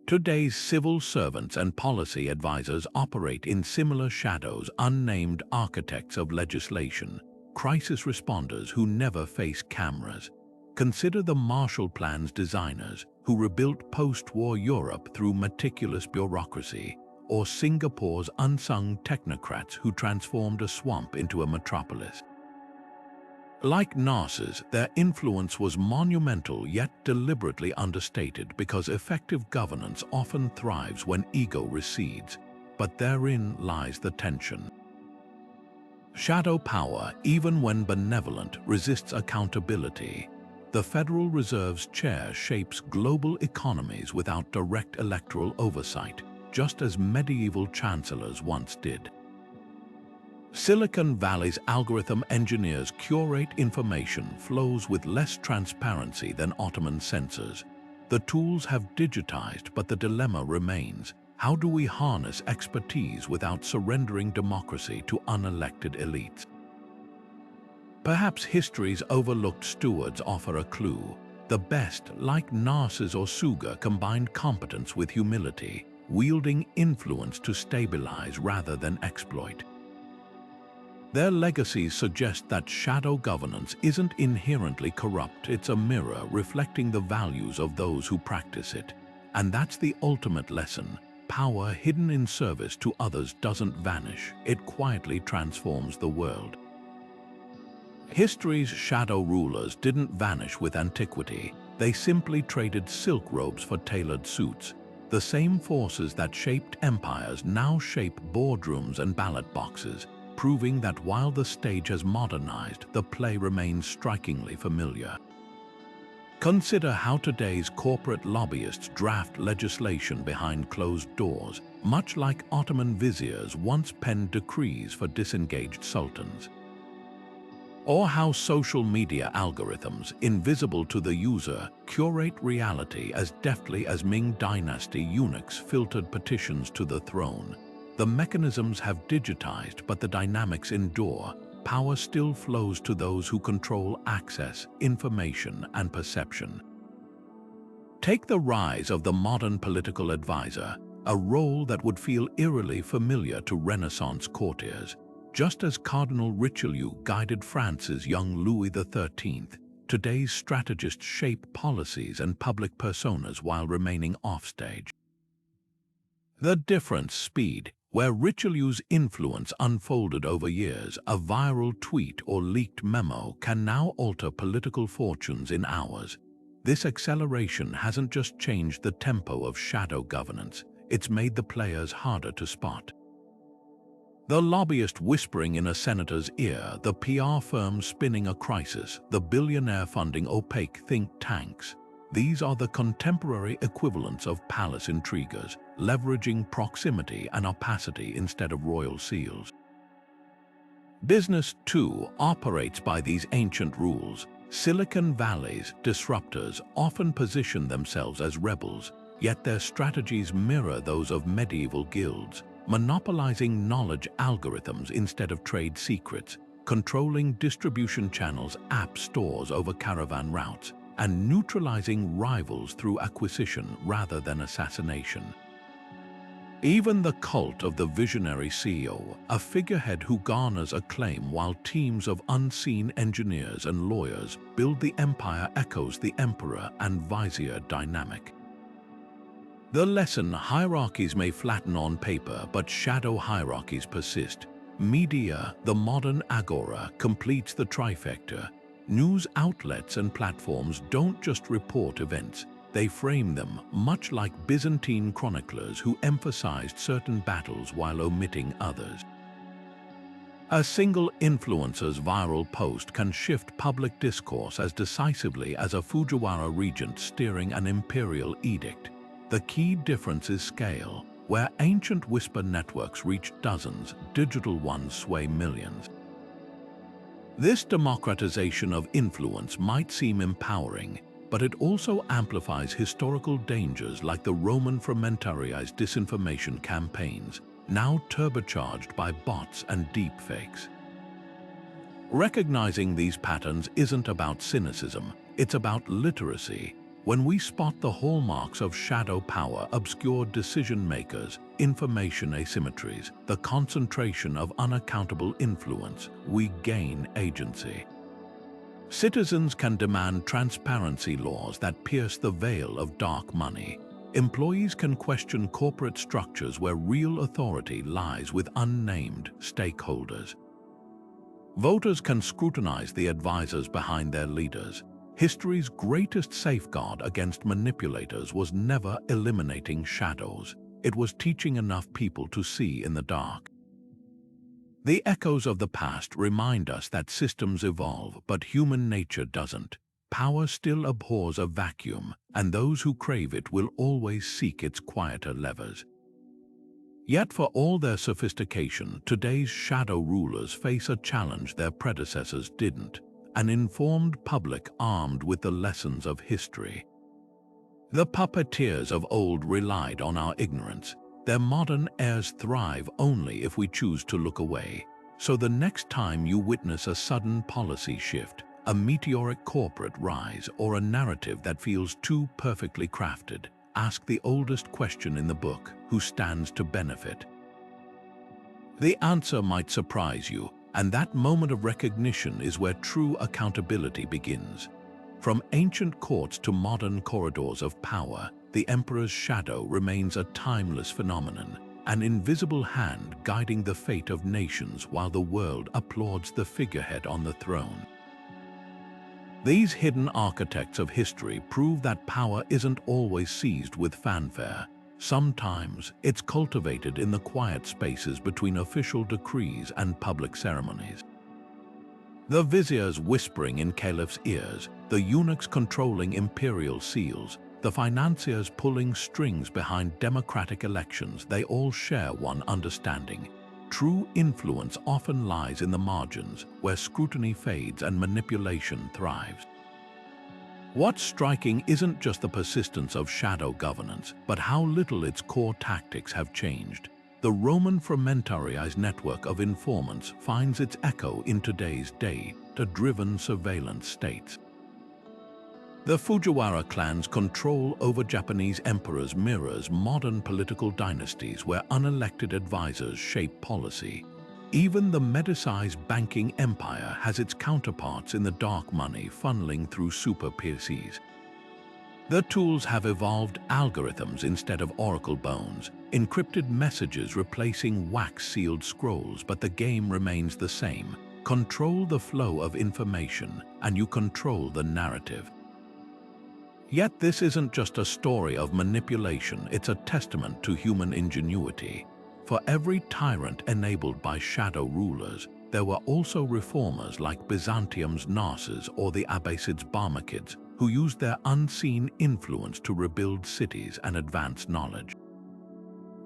Today's civil servants and policy advisors operate in similar shadows, unnamed architects of legislation, crisis responders who never face cameras. Consider the Marshall Plan's designers, who rebuilt post-war Europe through meticulous bureaucracy, or Singapore's unsung technocrats who transformed a swamp into a metropolis. Like Narcissus, their influence was monumental yet deliberately understated, because effective governance often thrives when ego recedes, but therein lies the tension. Shadow power, even when benevolent, resists accountability. The Federal Reserve's chair shapes global economies without direct electoral oversight, just as medieval chancellors once did. Silicon Valley's algorithm engineers curate information flows with less transparency than Ottoman censors. The tools have digitized, but the dilemma remains: how do we harness expertise without surrendering democracy to unelected elites? Perhaps history's overlooked stewards offer a clue. The best, like Narcissus or Suga, combined competence with humility, wielding influence to stabilize rather than exploit. Their legacies suggest that shadow governance isn't inherently corrupt, it's a mirror reflecting the values of those who practice it. And that's the ultimate lesson: power hidden in service to others doesn't vanish, it quietly transforms the world. History's shadow rulers didn't vanish with antiquity, they simply traded silk robes for tailored suits. The same forces that shaped empires now shape boardrooms and ballot boxes, proving that while the stage has modernized, the play remains strikingly familiar. Consider how today's corporate lobbyists draft legislation behind closed doors, much like Ottoman viziers once penned decrees for disengaged sultans. Or how social media algorithms, invisible to the user, curate reality as deftly as Ming Dynasty eunuchs filtered petitions to the throne. The mechanisms have digitized, but the dynamics endure. Power still flows to those who control access, information, and perception. Take the rise of the modern political advisor, a role that would feel eerily familiar to Renaissance courtiers. Just as Cardinal Richelieu guided France's young Louis XIII, today's strategists shape policies and public personas while remaining offstage. The difference: speed. Where Richelieu's influence unfolded over years, a viral tweet or leaked memo can now alter political fortunes in hours. This acceleration hasn't just changed the tempo of shadow governance, it's made the players harder to spot. The lobbyist whispering in a senator's ear, the PR firm spinning a crisis, the billionaire funding opaque think tanks. These are the contemporary equivalents of palace intriguers, leveraging proximity and opacity instead of royal seals. Business, too, operates by these ancient rules. Silicon Valley's disruptors often position themselves as rebels, yet their strategies mirror those of medieval guilds, monopolizing knowledge algorithms instead of trade secrets. controlling distribution channels, app stores over caravan routes, and neutralizing rivals through acquisition rather than assassination. Even the cult of the visionary CEO, a figurehead who garners acclaim while teams of unseen engineers and lawyers build the empire, echoes the emperor and vizier dynamic. The lesson: hierarchies may flatten on paper, but shadow hierarchies persist. Media, the modern agora, completes the trifecta. News outlets and platforms don't just report events, they frame them, much like Byzantine chroniclers who emphasized certain battles while omitting others. A single influencer's viral post can shift public discourse as decisively as a Fujiwara regent steering an imperial edict. The key difference is scale. Where ancient whisper networks reach dozens, digital ones sway millions. This democratization of influence might seem empowering, but it also amplifies historical dangers like the Roman fragmentariized disinformation campaigns, now turbocharged by bots and deepfakes. Recognizing these patterns isn't about cynicism, it's about literacy. When we spot the hallmarks of shadow power, obscure decision-makers, information asymmetries, the concentration of unaccountable influence, we gain agency. Citizens can demand transparency laws that pierce the veil of dark money. Employees can question corporate structures where real authority lies with unnamed stakeholders. Voters can scrutinize the advisors behind their leaders. History's greatest safeguard against manipulators was never eliminating shadows. It was teaching enough people to see in the dark. The echoes of the past remind us that systems evolve, but human nature doesn't. Power still abhors a vacuum, and those who crave it will always seek its quieter levers. Yet for all their sophistication, today's shadow rulers face a challenge their predecessors didn't: an informed public armed with the lessons of history. The puppeteers of old relied on our ignorance. Their modern heirs thrive only if we choose to look away. So the next time you witness a sudden policy shift, a meteoric corporate rise, or a narrative that feels too perfectly crafted, ask the oldest question in the book: who stands to benefit? The answer might surprise you, and that moment of recognition is where true accountability begins. From ancient courts to modern corridors of power, the emperor's shadow remains a timeless phenomenon, an invisible hand guiding the fate of nations while the world applauds the figurehead on the throne. These hidden architects of history prove that power isn't always seized with fanfare. Sometimes it's cultivated in the quiet spaces between official decrees and public ceremonies. The viziers whispering in caliphs' ears, the eunuchs controlling imperial seals, the financiers pulling strings behind democratic elections, they all share one understanding: true influence often lies in the margins, where scrutiny fades and manipulation thrives. What's striking isn't just the persistence of shadow governance, but how little its core tactics have changed. The Roman fragmentariized network of informants finds its echo in today's data-driven surveillance states. The Fujiwara clan's control over Japanese emperors mirrors modern political dynasties where unelected advisors shape policy. Even the Medicized banking empire has its counterparts in the dark money funneling through super PCs. The tools have evolved algorithms instead of oracle bones, encrypted messages replacing wax-sealed scrolls, but the game remains the same. Control the flow of information, and you control the narrative. Yet this isn't just a story of manipulation, it's a testament to human ingenuity. For every tyrant enabled by shadow rulers, there were also reformers like Byzantium's Narses or the Abbasids' Barmakids, who used their unseen influence to rebuild cities and advance knowledge.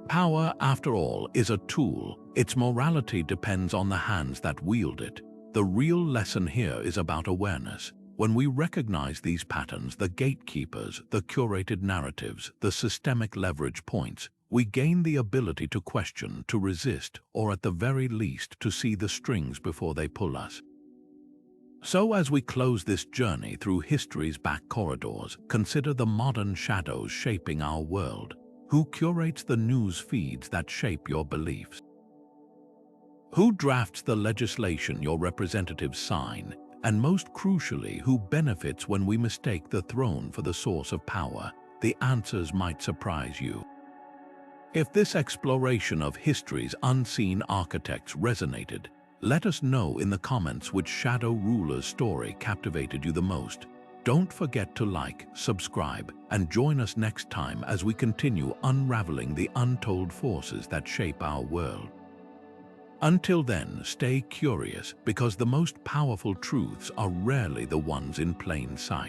Power, after all, is a tool. Its morality depends on the hands that wield it. The real lesson here is about awareness. When we recognize these patterns, the gatekeepers, the curated narratives, the systemic leverage points, we gain the ability to question, to resist, or at the very least to see the strings before they pull us. So as we close this journey through history's back corridors, consider the modern shadows shaping our world. Who curates the news feeds that shape your beliefs? Who drafts the legislation your representatives sign? And most crucially, who benefits when we mistake the throne for the source of power? The answers might surprise you. If this exploration of history's unseen architects resonated, let us know in the comments which shadow ruler's story captivated you the most. Don't forget to like, subscribe, and join us next time as we continue unraveling the untold forces that shape our world. Until then, stay curious, because the most powerful truths are rarely the ones in plain sight.